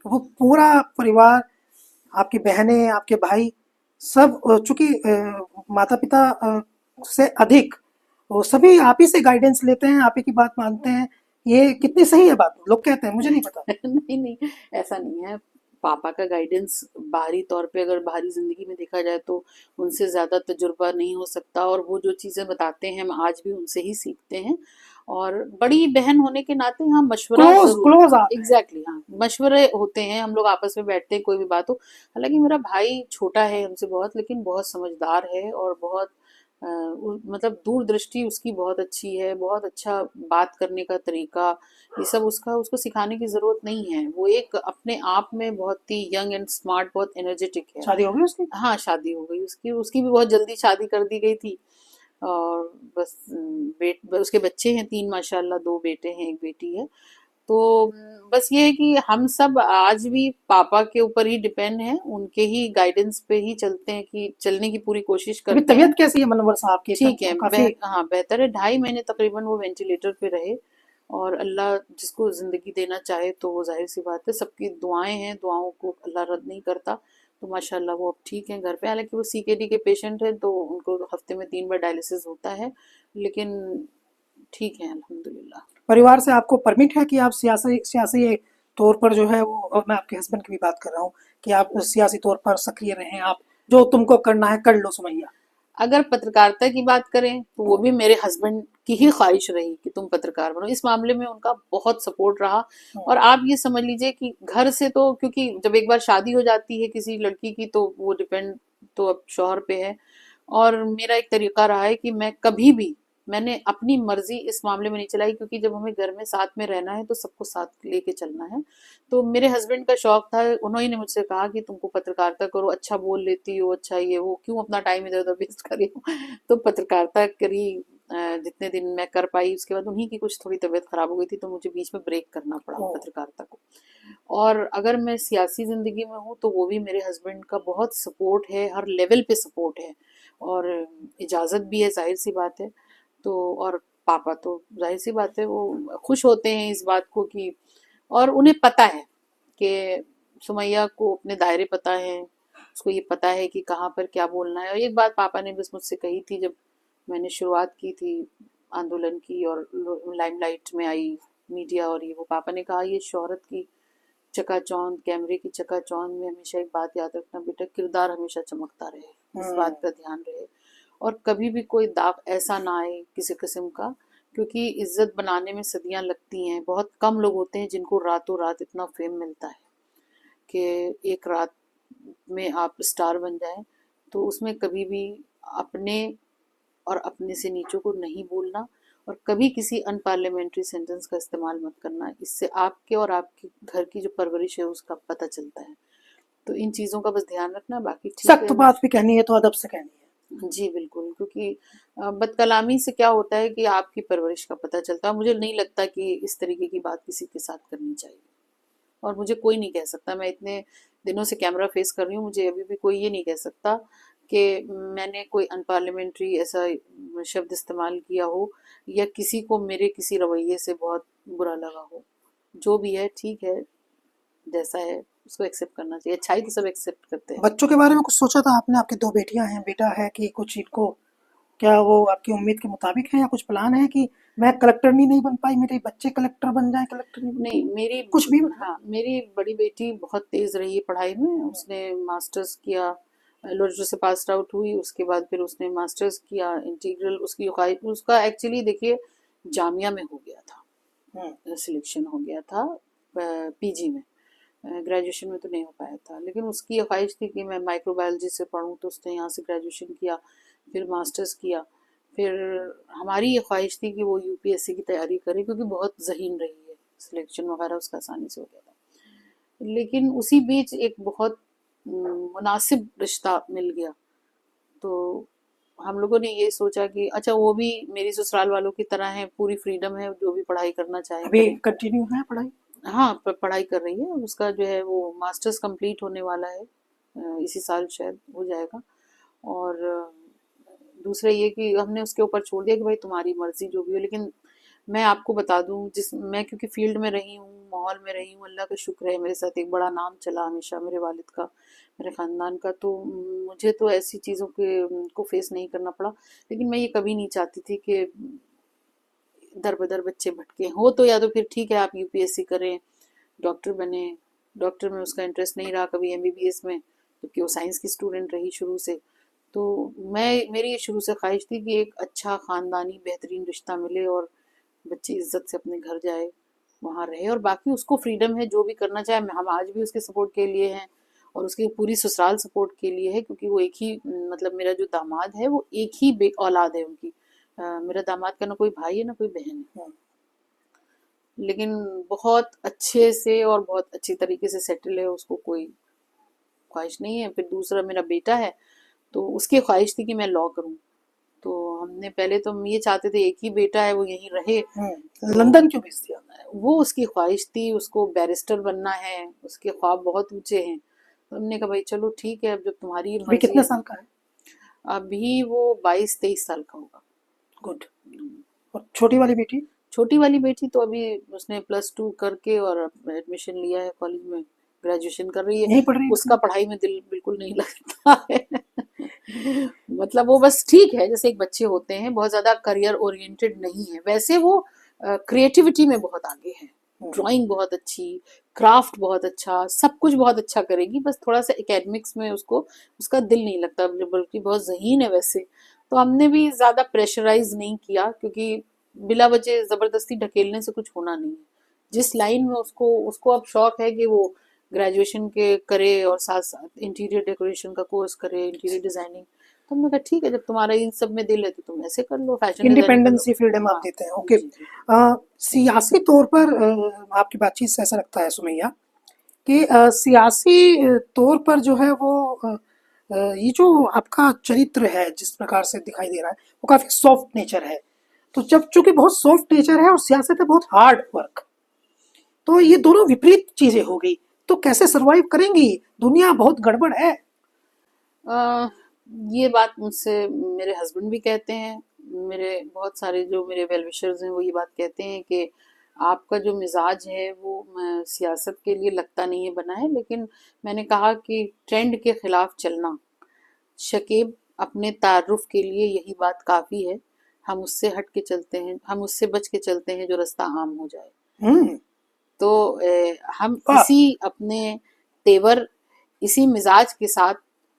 वो पूरा परिवार, आपकी बहनें, आपके भाई, सब चूंकि माता पिता से अधिक, वो सभी आप ही से गाइडेंस लेते हैं, आप ही की बात मानते हैं। ये कितनी सही है बात? लोग कहते हैं, मुझे नहीं पता। नहीं नहीं, ऐसा नहीं है। पापा का गाइडेंस बाहरी तौर पे, अगर बाहरी जिंदगी में देखा जाए तो उनसे ज्यादा तजुर्बा नहीं हो सकता, और वो जो चीजें बताते हैं हम आज भी उनसे ही सीखते हैं। और बड़ी बहन होने के नाते हाँ मशवरा क्लोज जरूर, क्लोज आप हैं। एग्जैक्टली हाँ मशवरे होते हैं, हम लोग आपस में बैठते हैं कोई भी बात हो। हालांकि मेरा भाई छोटा है हमसे बहुत, लेकिन बहुत समझदार है, और बहुत मतलब दूरदृष्टि उसकी बहुत अच्छी है, बहुत अच्छा बात करने का तरीका, ये सब उसका, उसको सिखाने की जरूरत नहीं है। वो एक अपने आप में बहुत ही यंग एंड स्मार्ट, बहुत एनर्जेटिक है। शादी हो गई उसकी? हाँ शादी हो गई उसकी, उसकी भी बहुत जल्दी शादी कर दी गई थी। और बस उसके बच्चे हैं 3 माशाल्लाह, 2 बेटे हैं 1 बेटी है। तो बस ये है कि हम सब आज भी पापा के ऊपर ही डिपेंड हैं, उनके ही गाइडेंस पे ही चलते हैं, कि चलने की पूरी कोशिश अभी करते हैं। तबीयत कैसी है मनोवर साहब की? ठीक है, काफी। हाँ बेहतर है। 2.5 महीने तकरीबन वो वेंटिलेटर पे रहे, और अल्लाह जिसको जिंदगी देना चाहे तो वो जाहिर सी बात है, सबकी दुआएं हैं, दुआओं को अल्लाह रद्द नहीं करता। तो माशाल्लाह वो अब ठीक है घर पे। हालांकि वो सीकेडी के पेशेंट है, तो उनको हफ्ते में 3 बार डायलिसिस होता है, लेकिन ठीक है अल्हम्दुलिल्लाह। परिवार से आपको परमिट है कि आप सियासी सियासी तौर पर जो है वो, और मैं आपके हस्बैंड की भी बात कर रहा हूँ, कि आप सियासी तौर पर सक्रिय रहें, आप जो तुमको करना है कर लो सुमैया? अगर पत्रकारिता की बात करें तो वो भी मेरे हस्बैंड की ही ख्वाहिश रही कि तुम पत्रकार बनो। इस मामले में उनका बहुत सपोर्ट रहा। और आप ये समझ लीजिए कि घर से तो, क्योंकि जब एक बार शादी हो जाती है किसी लड़की की तो वो डिपेंड तो अब शौहर पे है। और मेरा एक तरीका रहा है कि मैं कभी भी, मैंने अपनी मर्जी इस मामले में नहीं चलाई, क्योंकि जब हमें घर में साथ में रहना है तो सबको साथ लेके चलना है। तो मेरे हस्बैंड का शौक था, उन्होंने ने मुझसे कहा कि तुमको पत्रकारिता करो, अच्छा बोल लेती हो, अच्छा ये वो, क्यों अपना टाइम इधर उधर वेस्ट कर रही हो। तो पत्रकारिता करी। जितने दिन मैं कर पाई, उसके बाद उन्हीं की कुछ थोड़ी तबीयत खराब हो गई थी, तो मुझे बीच में ब्रेक करना पड़ा ओ, पत्रकारिता को। और अगर मैं सियासी जिंदगी में हूँ तो वो भी मेरे हस्बैंड का बहुत सपोर्ट है, हर लेवल पे सपोर्ट है, और इजाज़त भी है, जाहिर सी बात है। तो और पापा तो जाहिर सी बात है वो खुश होते हैं इस बात को कि, और उन्हें पता है कि सुमैया को अपने दायरे पता है, उसको ये पता है कि कहाँ पर क्या बोलना है। और एक बात पापा ने बस मुझसे कही थी, जब मैंने शुरुआत की थी आंदोलन की और लाइमलाइट में आई मीडिया और ये वो, पापा ने कहा ये शोहरत की चकाचौंध, कैमरे की चकाचौंध में हमेशा एक बात याद रखना बेटा, किरदार हमेशा चमकता रहे, इस बात का ध्यान रहे। और कभी भी कोई दाग ऐसा ना आए किसी किस्म का, क्योंकि इज्जत बनाने में सदियां लगती हैं। बहुत कम लोग होते हैं जिनको रातों रात इतना फेम मिलता है कि एक रात में आप स्टार बन जाएं। तो उसमें कभी भी अपने और अपने से नीचों को नहीं बोलना, और कभी किसी अनपार्लियामेंट्री सेंटेंस का इस्तेमाल मत करना। इससे आपके और आपके घर की जो परवरिश है उसका पता चलता है। तो इन चीज़ों का बस ध्यान रखना, बाकी ठीक सख्त है। बात भी कहनी है तो अदब से कहनी है। जी बिल्कुल, क्योंकि बदकलामी से क्या होता है कि आपकी परवरिश का पता चलता है। मुझे नहीं लगता कि इस तरीके की बात किसी के साथ करनी चाहिए, और मुझे कोई नहीं कह सकता, मैं इतने दिनों से कैमरा फेस कर रही हूँ, मुझे अभी भी कोई ये नहीं कह सकता कि मैंने कोई अनपार्लियामेंट्री ऐसा शब्द इस्तेमाल किया हो, या किसी को मेरे किसी रवैये से बहुत बुरा लगा हो। जो भी है ठीक है, जैसा है उसको एक्सेप्ट करना चाहिए। अच्छाई तो सब एक्सेप्ट करते हैं। बच्चों के बारे में कुछ सोचा था आपने? आपकी दो बेटियां हैं, बेटा है, कि कुछ इनको, क्या वो आपकी उम्मीद के मुताबिक है, या कुछ प्लान है कि मैं कलेक्टर नहीं बन पाई, मेरे बच्चे कलेक्टर बन जाए, कलेक्टर नहीं बन नहीं पाए? मेरी, कुछ भी मतलब? हाँ मेरी बड़ी बेटी बहुत तेज रही है पढ़ाई में। उसने मास्टर्स किया, लोरेटो से पास आउट हुई, उसके बाद फिर उसने मास्टर्स किया इंटीग्रल। उसकी उसका एक्चुअली देखिए जामिया में हो गया था, सिलेक्शन हो गया था पीजी में, ग्रेजुएशन में तो नहीं हो पाया था। लेकिन उसकी ये ख्वाहिश थी कि मैं माइक्रोबायोलॉजी से पढूं, तो उसने यहाँ से ग्रेजुएशन किया, फिर मास्टर्स किया। फिर हमारी ये ख्वाहिश थी कि वो यूपीएससी की तैयारी करे, क्योंकि बहुत जहीन रही है, सिलेक्शन वगैरह उसका आसानी से हो गया था। लेकिन उसी बीच एक बहुत मुनासिब रिश्ता मिल गया। तो हम लोगों ने ये सोचा कि अच्छा वो भी मेरी ससुराल वालों की तरह है, पूरी फ्रीडम है, जो भी पढ़ाई करना चाहे अभी करें। कंटिन्यू है पढ़ाई? हाँ पढ़ाई कर रही है, उसका जो है वो मास्टर्स कंप्लीट होने वाला है, इसी साल शायद हो जाएगा। और दूसरा ये कि हमने उसके ऊपर छोड़ दिया कि भाई तुम्हारी मर्जी जो भी हो। लेकिन मैं आपको बता दूं, जिस मैं क्योंकि फील्ड में रही हूँ, माहौल में रही हूँ, अल्लाह का शुक्र है मेरे साथ एक बड़ा नाम चला हमेशा मेरे वालिद का, मेरे ख़ानदान का। तो मुझे तो ऐसी चीज़ों के को फेस नहीं करना पड़ा। लेकिन मैं ये कभी नहीं चाहती थी कि दर बदर बच्चे भटके हो। तो या तो फिर ठीक है आप यूपीएससी करें, डॉक्टर बने। डॉक्टर में उसका इंटरेस्ट नहीं रहा कभी, एमबीबीएस में, क्योंकि वो साइंस की स्टूडेंट रही शुरू से। तो मेरी ये शुरू से ख्वाहिश थी कि एक अच्छा ख़ानदानी बेहतरीन रिश्ता मिले, और बच्ची इज्जत से अपने घर जाए, वहाँ रहे। और बाकी उसको फ्रीडम है जो भी करना चाहे, हम आज भी उसके सपोर्ट के लिए हैं, और उसकी पूरी ससुराल सपोर्ट के लिए है, क्योंकि वो एक ही, मतलब मेरा जो दामाद है वो एक ही औलाद है उनकी। मेरा दामाद का ना कोई भाई है ना कोई बहन है, लेकिन बहुत अच्छे से और बहुत अच्छी तरीके से सेटल है, उसको कोई ख्वाहिश नहीं है। फिर दूसरा मेरा बेटा है, तो उसकी ख्वाहिश थी कि मैं लॉ करूं, तो हमने पहले तो हम ये चाहते थे एक ही बेटा है वो यहीं रहे। तो लंदन क्यों भेज दिया? वो उसकी ख्वाहिश थी, उसको बैरिस्टर बनना है, उसके ख्वाब बहुत ऊंचे हैं। तो हमने कहा भाई चलो ठीक है, अब जब तुम्हारी अभी मर्जी कितने है। साल का है? अभी वो 22-23 साल का होगा। गुड। और छोटी वाली बेटी? छोटी वाली बेटी तो अभी उसने +2 करके और एडमिशन लिया है कॉलेज में, ग्रेजुएशन कर रही है। यहीं पढ़ रही है उसका लखनऊ? पढ़ाई में दिल बिल्कुल नहीं लगता है। मतलब वो बस ठीक है, जैसे एक बच्चे होते हैं, बहुत ज्यादा करियर ओरिएंटेड नहीं है। वैसे वो क्रिएटिविटी में बहुत आगे है, ड्राइंग बहुत अच्छी, क्राफ्ट बहुत अच्छा, सब कुछ बहुत अच्छा करेगी। बस थोड़ा सा एकेडमिक्स में उसको उसका दिल नहीं लगता, बल्कि बहुत ज़हीन है वैसे। तो हमने भी ज़्यादा प्रेशराइज नहीं किया, क्योंकि बिला वजह ज़बरदस्ती ढकेलने से कुछ होना नहीं है। जिस लाइन में उसको उसको अब शौक है कि वो ग्रेजुएशन के करे और साथ साथ इंटीरियर डेकोरेशन का कोर्स करे, इंटीरियर डिजाइनिंग। तो हमने कहा ठीक है, जब तुम्हारा इन सब में दिल है तो तुम ऐसे कर लो, फैशन डिजाइनिंग कर लो। इंडिपेंडेंसी फ्रीडम आप हाँ देते हैं, ओके। जी जी। सियासी तौर पर आपकी बातचीत से ऐसा लगता है सुमैया कि सियासी तौर पर जो है वो ये जो आपका चरित्र है जिस प्रकार से दिखाई दे रहा है वो काफी सॉफ्ट नेचर है। तो जब चूंकि बहुत सॉफ्ट नेचर है और सियासत है बहुत हार्ड वर्क, तो ये दोनों विपरीत चीजें हो गई, तो कैसे सरवाइव करेंगी? दुनिया बहुत गड़बड़ है। अ, ये बात मुझसे मेरे हस्बैंड भी कहते हैं, मेरे बहुत सारे जो मेरे वेल विशर्स हैं वो ये बात कहते हैं कि आपका जो मिजाज है वो सियासत के लिए लगता नहीं है बना है। लेकिन मैंने कहा कि ट्रेंड के खिलाफ चलना, शकीब अपने तारुफ के लिए यही बात काफ़ी है। हम उससे हट के चलते हैं, हम उससे बच के चलते हैं जो रास्ता आम हो जाए। हम्म। तो हम वाह। इसी अपने तेवर, इसी मिजाज के साथ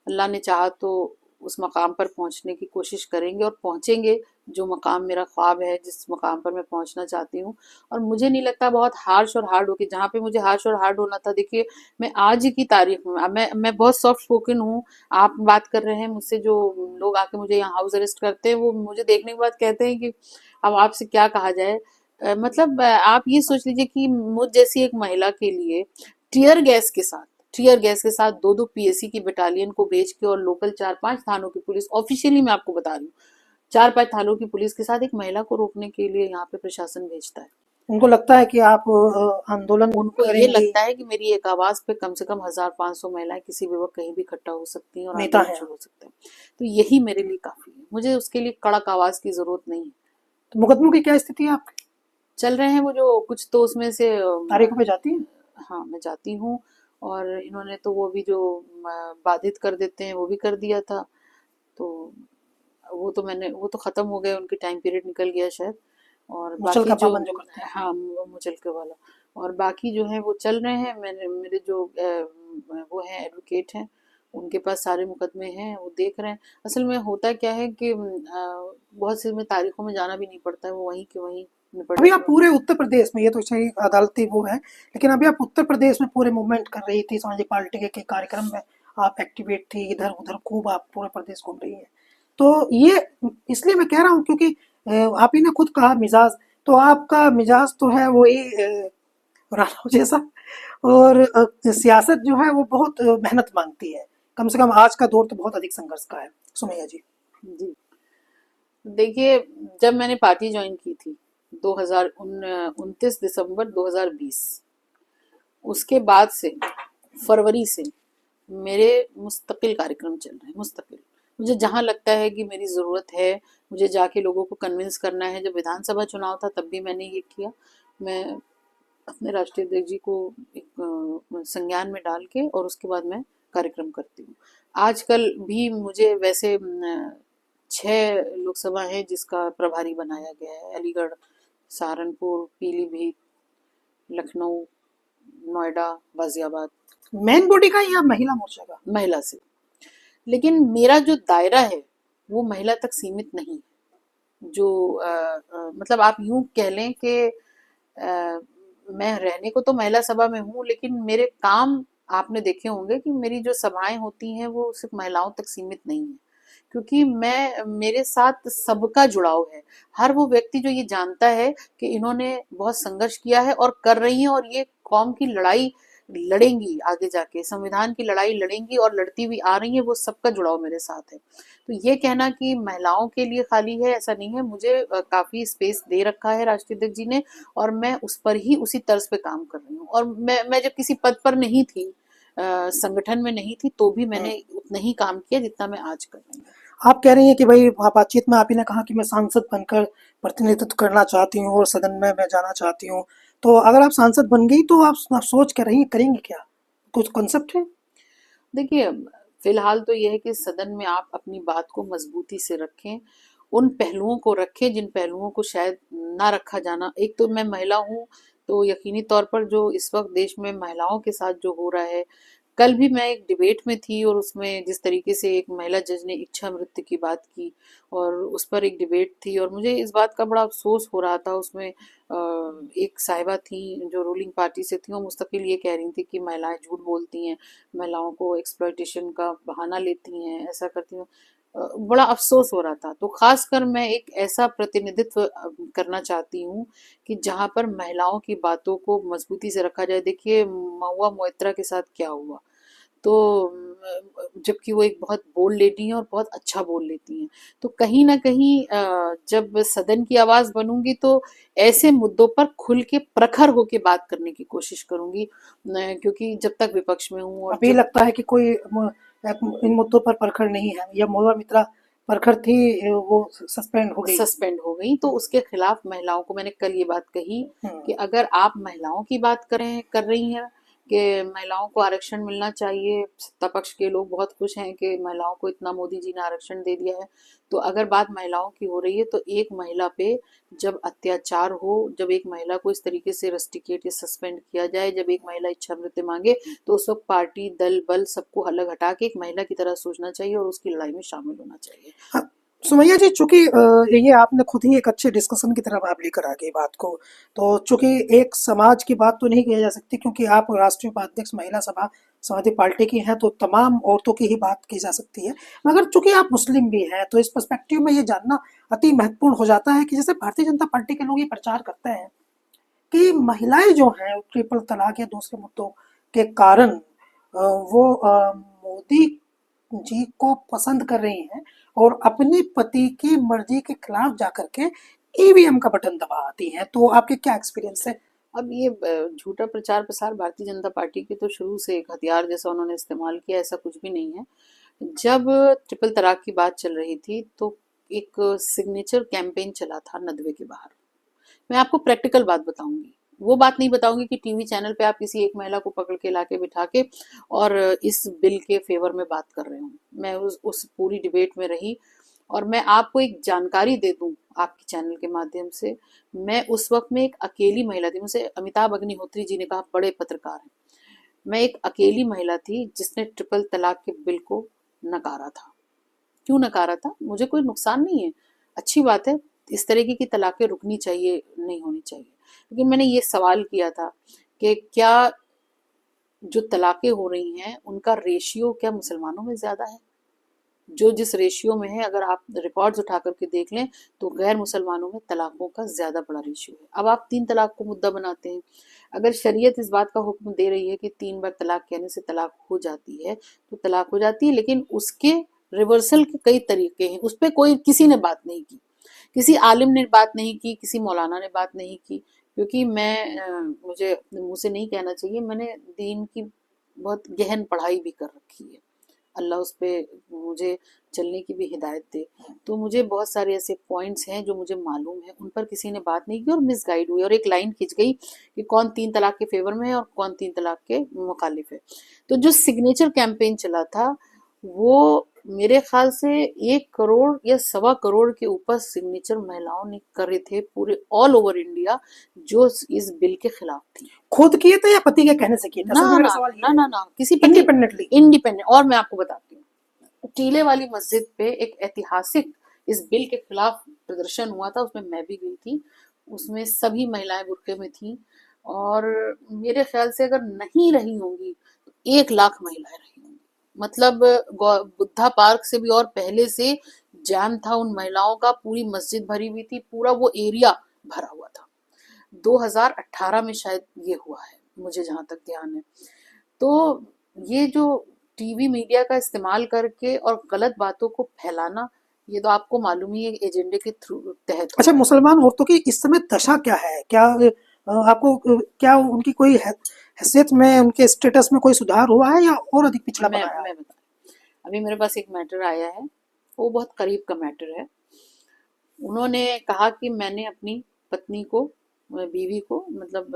अल्लाह ने चाहा तो उस मकाम पर पहुंचने की कोशिश करेंगे और पहुंचेंगे, जो मकाम मेरा ख्वाब है, जिस मकाम पर मैं पहुंचना चाहती हूँ। और मुझे नहीं लगता बहुत हार्श और हार्ड होगी, जहाँ पे मुझे हार्श और हार्ड होना था। देखिए मैं आज की तारीख में, अब मैं बहुत सॉफ्ट स्पोकन हूँ। आप बात कर रहे हैं मुझसे, जो लोग आके मुझे यहाँ हाउस अरेस्ट करते हैं वो मुझे देखने के बाद कहते हैं कि अब आपसे क्या कहा जाए। मतलब आप ये सोच लीजिए कि मुझ जैसी एक महिला के लिए टीयर गैस के साथ टीयर गैस के साथ 2-2 पीएसी की बटालियन को भेज के और लोकल 4-5 थानों की पुलिस, ऑफिशियली मैं आपको बता रही हूँ, 4-5 थानों की पुलिस के साथ एक महिला को रोकने के लिए यहाँ पे प्रशासन भेजता है। उनको लगता है कि आप आंदोलन उनको ये करेंगी, लगता है कि मेरी एक आवाज पे कम से कम 1500 महिलाएं किसी भी वक्त कहीं भी इकट्ठा हो सकती हैं और नेता आंदोलन है आप। शुरू हो सकता है। तो यही मेरे लिए काफी है, मुझे उसके लिए कड़क आवाज की जरूरत नहीं है। तो मुकदमों की क्या स्थिति है आपकी? चल रहे हैं वो जो कुछ, तो उसमें से तारीखों पे जाती है? हाँ मैं जाती हूँ। और इन्होंने तो वो भी जो बाधित कर देते हैं वो भी कर दिया था। तो वो तो खत्म हो गए, उनकी टाइम पीरियड निकल गया शायद। और मुचल बाकी का जो, पाबंद जो करते हैं। हाँ मुचलके वाला। और बाकी जो है वो चल रहे हैं। मैंने मेरे जो वो हैं एडवोकेट हैं, उनके पास सारे मुकदमे हैं, वो देख रहे हैं। असल में होता क्या है कि बहुत से में तारीखों में जाना भी नहीं पड़ता है, वो वहीं के वहीं निपट अभी आप जाते हैं। पूरे उत्तर प्रदेश में, ये तो सही अदालती वो है, लेकिन अभी आप उत्तर प्रदेश में पूरे मूवमेंट कर रही थी, समाजवादी पार्टी के कार्यक्रम में आप एक्टिवेट थी, इधर उधर खूब आप पूरे प्रदेश घूम रही हैं। तो ये इसलिए मैं कह रहा हूँ क्योंकि आप ही ने खुद कहा मिजाज, तो आपका मिजाज तो है वही राणा जैसा। और सियासत जो है वो बहुत मेहनत मांगती है, कम से कम आज का दौर तो बहुत अधिक संघर्ष का है। सुमैया जी। जी देखिए, जब मैंने पार्टी ज्वाइन की थी 29 दिसंबर 2020, उसके बाद से फरवरी से मेरे मुस्तकिल कार्यक्रम चल रहे हैं, मुस्तकिल। मुझे जहाँ लगता है कि मेरी ज़रूरत है, मुझे जाके लोगों को कन्विंस करना है। जब विधानसभा चुनाव था तब भी मैंने ये किया। मैं अपने राष्ट्रीय अध्यक्ष जी को एक संज्ञान में डाल के और उसके बाद मैं कार्यक्रम करती हूँ। आजकल भी मुझे वैसे 6 लोकसभा है जिसका प्रभारी बनाया गया है, अलीगढ़, सहारनपुर, पीलीभीत, लखनऊ, नोएडा, गाजियाबाद, मेन बॉडी का या महिला मोर्चा का? महिला से। लेकिन मेरा जो दायरा है वो महिला तक सीमित नहीं है। जो मतलब आप यूं कह लें कि मैं रहने को तो महिला सभा में हूँ, लेकिन मेरे काम आपने देखे होंगे कि मेरी जो सभाएं होती हैं वो सिर्फ महिलाओं तक सीमित नहीं है, क्योंकि मैं, मेरे साथ सबका जुड़ाव है। हर वो व्यक्ति जो ये जानता है कि इन्होंने बहुत संघर्ष किया है और कर रही हैं, और ये कौम की लड़ाई लड़ेंगी, आगे जाके संविधान की लड़ाई लड़ेंगी और लड़ती हुई आ रही हैं, वो सबका जुड़ाव मेरे साथ है। तो ये कहना कि महिलाओं के लिए खाली है, ऐसा नहीं है। मुझे काफी स्पेस दे रखा है राष्ट्रीय अध्यक्ष जी ने, और मैं उस पर ही उसी तर्ज पे काम कर रही हूँ। और मैं जब किसी पद पर नहीं थी, संगठन में नहीं थी, तो भी मैंने उतना ही काम किया जितना मैं आज कर रही हूँ। आप कह रही हैं कि भाई वहाँ बातचीत में आप ही ने कहा कि मैं सांसद बनकर प्रतिनिधित्व करना चाहती हूँ और सदन में मैं जाना चाहती हूँ। तो अगर आप सांसद बन गई तो आप सोच कर रही करेंगी क्या? कुछ कॉन्सेप्ट है? देखिए, फिलहाल तो ये है कि सदन में आप अपनी बात को मजबूती से रखें, उन पहलुओं को रखें जिन पहलुओं को शायद ना रखा जाना। एक तो मैं महिला हूँ, तो यकीनी तौर पर जो इस वक्त देश में महिलाओं के साथ जो हो रहा है, कल भी मैं एक डिबेट में थी और उसमें जिस तरीके से एक महिला जज ने इच्छा मृत्यु की बात की, और उस पर एक डिबेट थी, और मुझे इस बात का बड़ा अफसोस हो रहा था। उसमें एक साहिबा थी जो रूलिंग पार्टी से थी, वो मुस्तकिल ये कह रही थी कि महिलाएं झूठ बोलती हैं, महिलाओं को एक्सप्लॉइटेशन का बहाना लेती हैं, ऐसा करती हैं। बड़ा अफसोस हो रहा था। तो खासकर मैं एक ऐसा प्रतिनिधित्व करना चाहती हूँ कि जहाँ पर महिलाओं की बातों को मजबूती से रखा जाए। देखिए, महुआ मोइत्रा के साथ क्या हुआ, तो जबकि वो एक बहुत बोल्ड लेडी हैं और बहुत अच्छा बोल लेती हैं। तो कहीं ना कहीं जब सदन की आवाज बनूंगी, तो ऐसे मुद्दों पर खुल के प्रखर होके बात करने की कोशिश करूंगी, क्योंकि जब तक विपक्ष में हूँ और अभी जब लगता है कि कोई इन मुद्दों पर परखड़ नहीं है, या महुआ मित्रा परखड़ थी, वो सस्पेंड हो गई। सस्पेंड हो गई, तो उसके खिलाफ महिलाओं को मैंने कल ये बात कही हम्म। कि अगर आप महिलाओं की बात कर रही हैं कि महिलाओं को आरक्षण मिलना चाहिए, सत्ता पक्ष के लोग बहुत खुश हैं कि महिलाओं को इतना मोदी जी ने आरक्षण दे दिया है, तो अगर बात महिलाओं की हो रही है, तो एक महिला पे जब अत्याचार हो, जब एक महिला को इस तरीके से रस्टिकेट या सस्पेंड किया जाए, जब एक महिला इच्छा मृत्यु मांगे, तो उस वक्त पार्टी दल बल सबको अलग हटा के एक महिला की तरह सोचना चाहिए और उसकी लड़ाई में शामिल होना चाहिए। हाँ, सुमैया जी, चूंकि ये आपने खुद ही एक अच्छे डिस्कशन की तरफ आप लेकर आ गई बात को, तो चूंकि एक समाज की बात तो नहीं की जा सकती, क्योंकि आप राष्ट्रीय उपाध्यक्ष महिला सभा समाजवादी पार्टी की हैं, तो तमाम औरतों की ही बात की जा सकती है। मगर चूंकि आप मुस्लिम भी हैं, तो इस पर्सपेक्टिव में ये जानना अति महत्वपूर्ण हो जाता है कि जैसे भारतीय जनता पार्टी के लोग ये प्रचार करते हैं कि महिलाएं जो हैं ट्रिपल तलाक या दूसरे मुद्दों के कारण वो मोदी जी को पसंद कर रही हैं और अपने पति की मर्जी के खिलाफ जाकर के ईवीएम का बटन दबा आती हैं। तो आपके क्या एक्सपीरियंस है? अब ये झूठा प्रचार प्रसार भारतीय जनता पार्टी के तो शुरू से एक हथियार जैसा उन्होंने इस्तेमाल किया, ऐसा कुछ भी नहीं है। जब ट्रिपल तलाक की बात चल रही थी, तो एक सिग्नेचर कैंपेन चला था नदवे के बाहर। मैं आपको प्रैक्टिकल बात बताऊंगी, वो बात नहीं बताऊंगी कि टीवी चैनल पे आप किसी एक महिला को पकड़ के लाके बिठा के और इस बिल के फेवर में बात कर रहे हूँ। मैं उस पूरी डिबेट में रही, और मैं आपको एक जानकारी दे दूं आपके चैनल के माध्यम से। मैं उस वक्त में एक अकेली महिला थी, मुझे अमिताभ अग्निहोत्री जी ने कहा, बड़े पत्रकार हैं। मैं एक अकेली महिला थी जिसने ट्रिपल तलाक के बिल को नकारा था। क्यों नकारा था? मुझे कोई नुकसान नहीं है, अच्छी बात है, इस तरीके की तलाकें रुकनी चाहिए, नहीं होनी चाहिए। लेकिन मैंने ये सवाल किया था कि क्या जो तलाकें हो रही हैं उनका रेशियो क्या मुसलमानों में ज्यादा है? जो जिस रेशियो में है, अगर आप रिकॉर्ड्स उठा करके देख लें, तो गैर मुसलमानों में तलाकों का ज्यादा बड़ा रेशियो है। अब आप 3 तलाक को मुद्दा बनाते हैं। अगर शरीयत इस बात का हुक्म दे रही है कि 3 बार तलाक कहने से तलाक हो जाती है, तो तलाक हो जाती है, लेकिन उसके रिवर्सल के कई तरीके हैं। उस पर कोई किसी ने बात नहीं की, किसी आलिम ने बात नहीं की, किसी मौलाना ने बात नहीं की। क्योंकि मैं मुझे अपने मुंह से नहीं कहना चाहिए, मैंने दीन की बहुत गहन पढ़ाई भी कर रखी है। अल्लाह उस पे मुझे चलने की भी हिदायत दे। तो मुझे बहुत सारे ऐसे पॉइंट्स हैं जो मुझे मालूम है, उन पर किसी ने बात नहीं की और मिसगाइड हुई, और एक लाइन खिंच गई कि कौन 3 तलाक के फेवर में है और कौन 3 तलाक के मुखालिफ है। तो जो सिग्नेचर कैंपेन चला था, वो मेरे ख्याल से 1 करोड़ या 1.25 करोड़ के ऊपर सिग्नेचर महिलाओं ने करे थे पूरे ऑल ओवर इंडिया, जो इस बिल के खिलाफ थी। खुद किए थे या पति के कहने से किए थे? ना असल में मेरा ना सवाल ना ये है। ना ना, किसी पति, इंडिपेंडेंटली? इंडिपेंडेंट। और मैं आपको बताती हूँ, टीले वाली मस्जिद पे एक ऐतिहासिक इस बिल के खिलाफ प्रदर्शन हुआ था, उसमें मैं भी गई थी। उसमें सभी महिलाएं बुर्के में थी, और मेरे ख्याल से अगर नहीं रही होंगी तो 1 लाख महिलाएं रही होंगी। मतलब बुद्धा पार्क से भी और पहले से जाम था उन महिलाओं का, पूरी मस्जिद भरी हुई थी, पूरा वो एरिया भरा हुआ था। 2018 में शायद ये हुआ है, मुझे जहां तक ध्यान है। तो ये जो टीवी मीडिया का इस्तेमाल करके और गलत बातों को फैलाना, ये तो आपको मालूम ही है एजेंडे के थ्रू तहत हो अच्छा, रहा है। मुसलमान औरतों की इस समय दशा क्या है? क्या आपको क्या उनकी कोई हैसियत में, उनके स्टेटस में कोई सुधार हुआ है या और अधिक पिछड़ापन आया है? मैं बता, अभी मेरे पास एक मैटर आया है, वो बहुत करीब का मैटर है। उन्होंने कहा कि मैंने अपनी पत्नी को, बीवी को, मतलब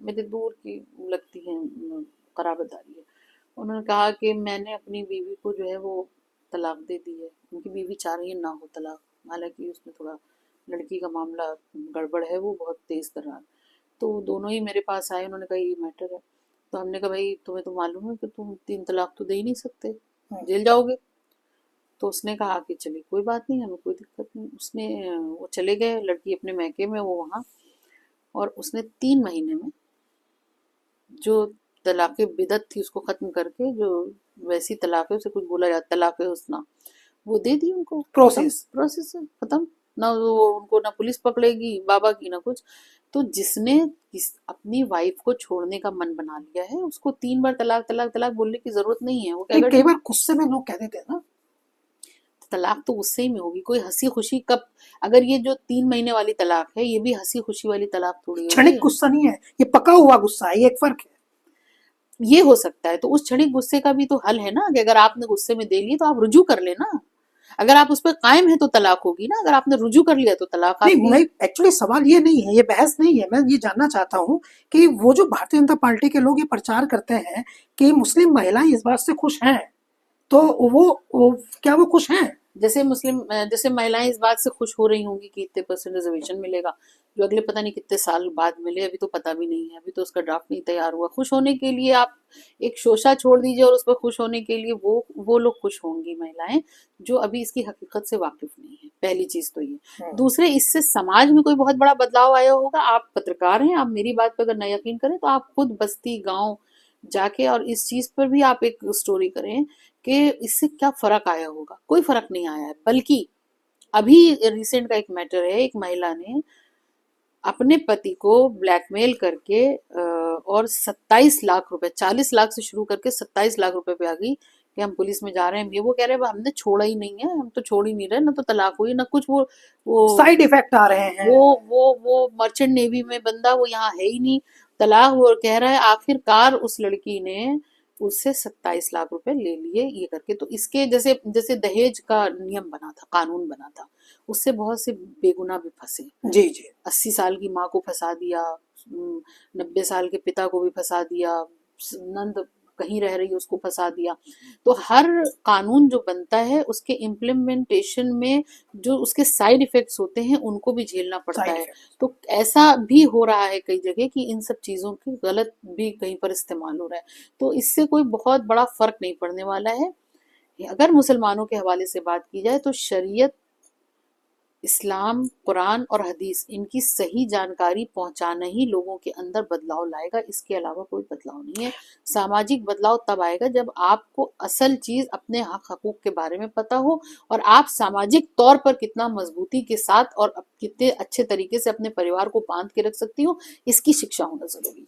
मेरे दूर की लगती है, कराबतदारी है। उन्होंने कहा कि मैंने अपनी बीवी को जो है वो तलाक दे दी है। उनकी बीवी चाह रही है ना हो तलाक, हालांकि उसमें थोड़ा लड़की का मामला गड़बड़ है, वो बहुत तेज तर्रार। तो दोनों ही मेरे पास आए, उन्होंने कहा ये मैटर है। तो हमने कहा भाई तुम्हें तो मालूम है कि तुम 3 तलाक तो दे ही नहीं सकते, हम्म। जेल जाओगे। तो उसने कहा कि चलिए कोई बात नहीं, हमें कोई दिक्कत नहीं। उसने वो चले गए, लड़की अपने मैके में, वो वहाँ। और उसने 3 महीने में जो तलाक बिदत थी उसको खत्म करके, जो वैसी तलाक है, उसे कुछ बोला जाता तलाक हुस्ना, वो दे दी उनको। खत्म, प्रोसेस। प्रोसेस है खत्म। ना वो उनको ना पुलिस पकड़ेगी बाबा की, ना कुछ। तो जिसने अपनी वाइफ को छोड़ने का मन बना लिया है, उसको 3 बार तलाक तलाक तलाक बोलने की जरूरत नहीं है। वो नहीं, कहेगा कई ठीक, बार गुस्से में लोग कह देते हैं ना। तलाक तो गुस्से ही में होगी, कोई हंसी खुशी कब? अगर ये जो 3 महीने वाली तलाक है, ये भी हंसी खुशी वाली तलाक थोड़ी क्षणिक होगी। गुस्सा नहीं है, ये पका हुआ गुस्सा है, ये एक फर्क है। ये हो सकता है, तो उस क्षणिक गुस्से का भी तो हल है ना, कि अगर आपने गुस्से में दे ली तो आप रुजू कर लेना। अगर आप उस पर कायम है तो तलाक होगी ना, अगर आपने रुजू कर लिया तो तलाक नहीं, आपकी। मैं एक्चुअली सवाल ये नहीं है, ये बहस नहीं है। मैं ये जानना चाहता हूँ कि वो जो भारतीय जनता पार्टी के लोग ये प्रचार करते हैं कि मुस्लिम महिलाएं इस बात से खुश हैं, तो वो क्या वो खुश हैं? जैसे महिलाएं इस बात से खुश हो रही होंगी कि इतने परसेंट रिजर्वेशन मिलेगा, जो अगले पता नहीं कितने साल बाद मिले, अभी तो पता भी नहीं है, अभी तो उसका ड्राफ्ट नहीं तैयार हुआ। खुश होने के लिए आप एक शोषा छोड़ दीजिए, और उस पर खुश होने के लिए वो लोग खुश होंगी, महिलाएं जो अभी इसकी हकीकत से वाकिफ नहीं है। पहली चीज तो ये। दूसरे, इससे समाज में कोई बहुत बड़ा बदलाव आया होगा। आप पत्रकार हैं, आप मेरी बात पर अगर न यकीन करें तो आप खुद बस्ती गांव जाके और इस चीज पर भी आप एक स्टोरी करें कि इससे क्या फर्क आया होगा। कोई फर्क नहीं आया है, बल्कि अभी रिसेंट का एक मैटर है, एक महिला ने अपने पति को ब्लैकमेल करके और 27 लाख रुपए, 40 लाख से शुरू करके 27 लाख रुपए पे आ गई कि हम पुलिस में जा रहे हैं। ये वो कह रहे हैं हमने छोड़ा ही नहीं है, हम तो छोड़ ही नहीं रहे, ना तो तलाक हुई ना कुछ। वो साइड इफेक्ट आ रहे हैं। वो मर्चेंट नेवी में बंदा, वो यहाँ है ही नहीं, तलाक हुआ। और कह रहा है आखिरकार उस लड़की ने उससे 27 लाख रुपए ले लिए ये करके। तो इसके जैसे जैसे दहेज का नियम बना था, कानून बना था, उससे बहुत से बेगुनाह भी फंसे। जी जी। 80 साल की माँ को फंसा दिया, 90 साल के पिता को भी फंसा दिया, नंद कहीं रह रही उसको फंसा दिया। तो हर कानून जो बनता है उसके इम्प्लीमेंटेशन में जो उसके साइड इफेक्ट्स होते हैं उनको भी झेलना पड़ता साइड है। इफेक्ट। तो ऐसा भी हो रहा है कई जगह कि इन सब चीजों की गलत भी कहीं पर इस्तेमाल हो रहा है। तो इससे कोई बहुत बड़ा फर्क नहीं पड़ने वाला है। अगर मुसलमानों के हवाले से बात की जाए तो शरीयत, इस्लाम, कुरान और हदीस, इनकी सही जानकारी पहुंचाना ही लोगों के अंदर बदलाव लाएगा। इसके अलावा कोई बदलाव नहीं है। सामाजिक बदलाव तब आएगा जब आपको असल चीज, अपने हक हकूक के बारे में पता हो, और आप सामाजिक तौर पर कितना मजबूती के साथ और कितने अच्छे तरीके से अपने परिवार को बांध के रख सकती हो, इसकी शिक्षा होना जरूरी है।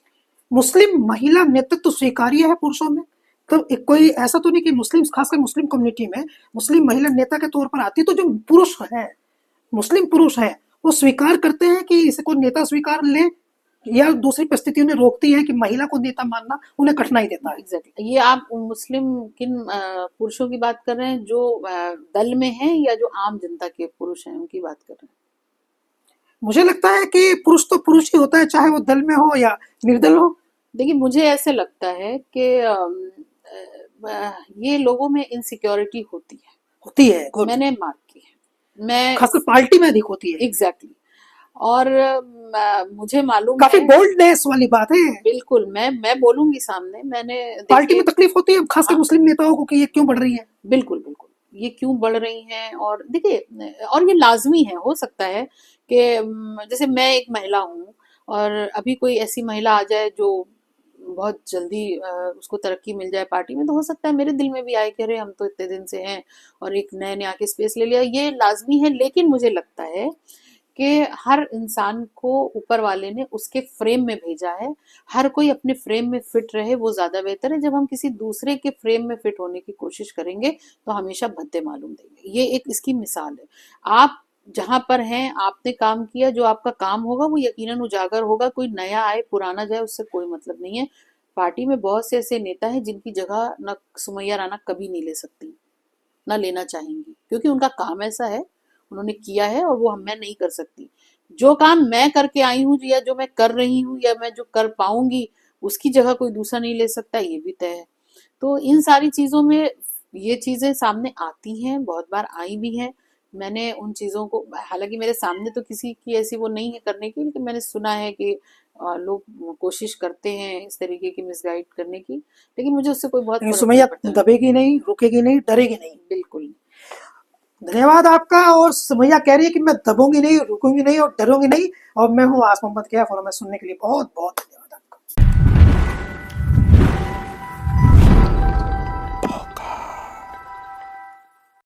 मुस्लिम महिला नेतृत्व तो स्वीकार्य है पुरुषों में? तो कोई ऐसा तो नहीं कि मुस्लिम, खासकर मुस्लिम कम्युनिटी में मुस्लिम महिला नेता के तौर पर आती है, तो जो पुरुष है, मुस्लिम पुरुष है, वो स्वीकार करते हैं कि इसको नेता स्वीकार ले, या दूसरी परिस्थितियों ने रोकती है कि महिला को नेता मानना उन्हें कठिनाई देता है? एग्जैक्टली ये आप मुस्लिम किन पुरुषों की बात कर रहे हैं, जो दल में हैं या जो आम जनता के पुरुष हैं उनकी बात कर रहे हैं? मुझे लगता है कि पुरुष तो पुरुष ही होता है, चाहे वो दल में हो या निर्दल हो। देखिए मुझे ऐसे लगता है कि ये लोगों में इनसिक्योरिटी होती है, होती है, गुड। मैंने मार्क की है। मैं खासकर पार्टी में अधिक होती है। एग्जैक्टली exactly, और मुझे मालूम काफी है। बोल्डनेस वाली बात है। बिल्कुल, मैं बोलूंगी सामने, मैंने पार्टी में देखिए। तकलीफ होती है खासकर हाँ, मुस्लिम नेताओं को कि ये क्यों बढ़ रही है। बिल्कुल बिल्कुल, ये क्यों बढ़ रही हैं। और देखिए, और ये लाजमी है, हो सकता है कि जैसे मैं एक महिला हूँ, और अभी कोई ऐसी महिला आ जाए जो बहुत जल्दी उसको तरक्की मिल जाए पार्टी में, तो हो सकता है मेरे दिल में भी आए कि अरे हम तो इतने दिन से हैं और एक नए ने आके स्पेस ले लिया। ये लाजमी है। लेकिन मुझे लगता है कि हर इंसान को ऊपर वाले ने उसके फ्रेम में भेजा है। हर कोई अपने फ्रेम में फिट रहे वो ज्यादा बेहतर है। जब हम किसी दूसरे के फ्रेम में फिट होने की कोशिश करेंगे तो हमेशा भद्दे मालूम देंगे। ये एक इसकी मिसाल है। आप जहां पर हैं, आपने काम किया, जो आपका काम होगा वो यकीनन उजागर होगा। कोई नया आए पुराना जाए उससे कोई मतलब नहीं है। पार्टी में बहुत से ऐसे नेता हैं जिनकी जगह न सुमैया राणा कभी नहीं ले सकती, ना लेना चाहेंगी, क्योंकि उनका काम ऐसा है, उन्होंने किया है और वो हम मैं नहीं कर सकती। जो काम मैं करके आई हूँ या जो मैं कर रही हूँ या मैं जो कर पाऊंगी उसकी जगह कोई दूसरा नहीं ले सकता, ये भी तय है। तो इन सारी चीजों में ये चीजें सामने आती हैं, बहुत बार आई भी हैं। मैंने उन चीजों को, हालांकि मेरे सामने तो किसी की ऐसी वो नहीं है करने की, लेकिन मैंने सुना है कि लोग कोशिश करते हैं इस तरीके की मिसगाइड करने की, लेकिन मुझे उससे कोई बहुत लेकिन फर्क नहीं सुमैया पड़ता। दबेगी नहीं, रुकेगी नहीं, डरेगी नहीं। बिल्कुल नहीं। धन्यवाद आपका। और सुमैया कह रही है कि मैं दबूंगी नहीं, रुकूंगी नहीं और डरूंगी नहीं। और मैं हूँ आस मोहम्मद कैफ, और हमें सुनने के लिए बहुत बहुत धन्यवाद।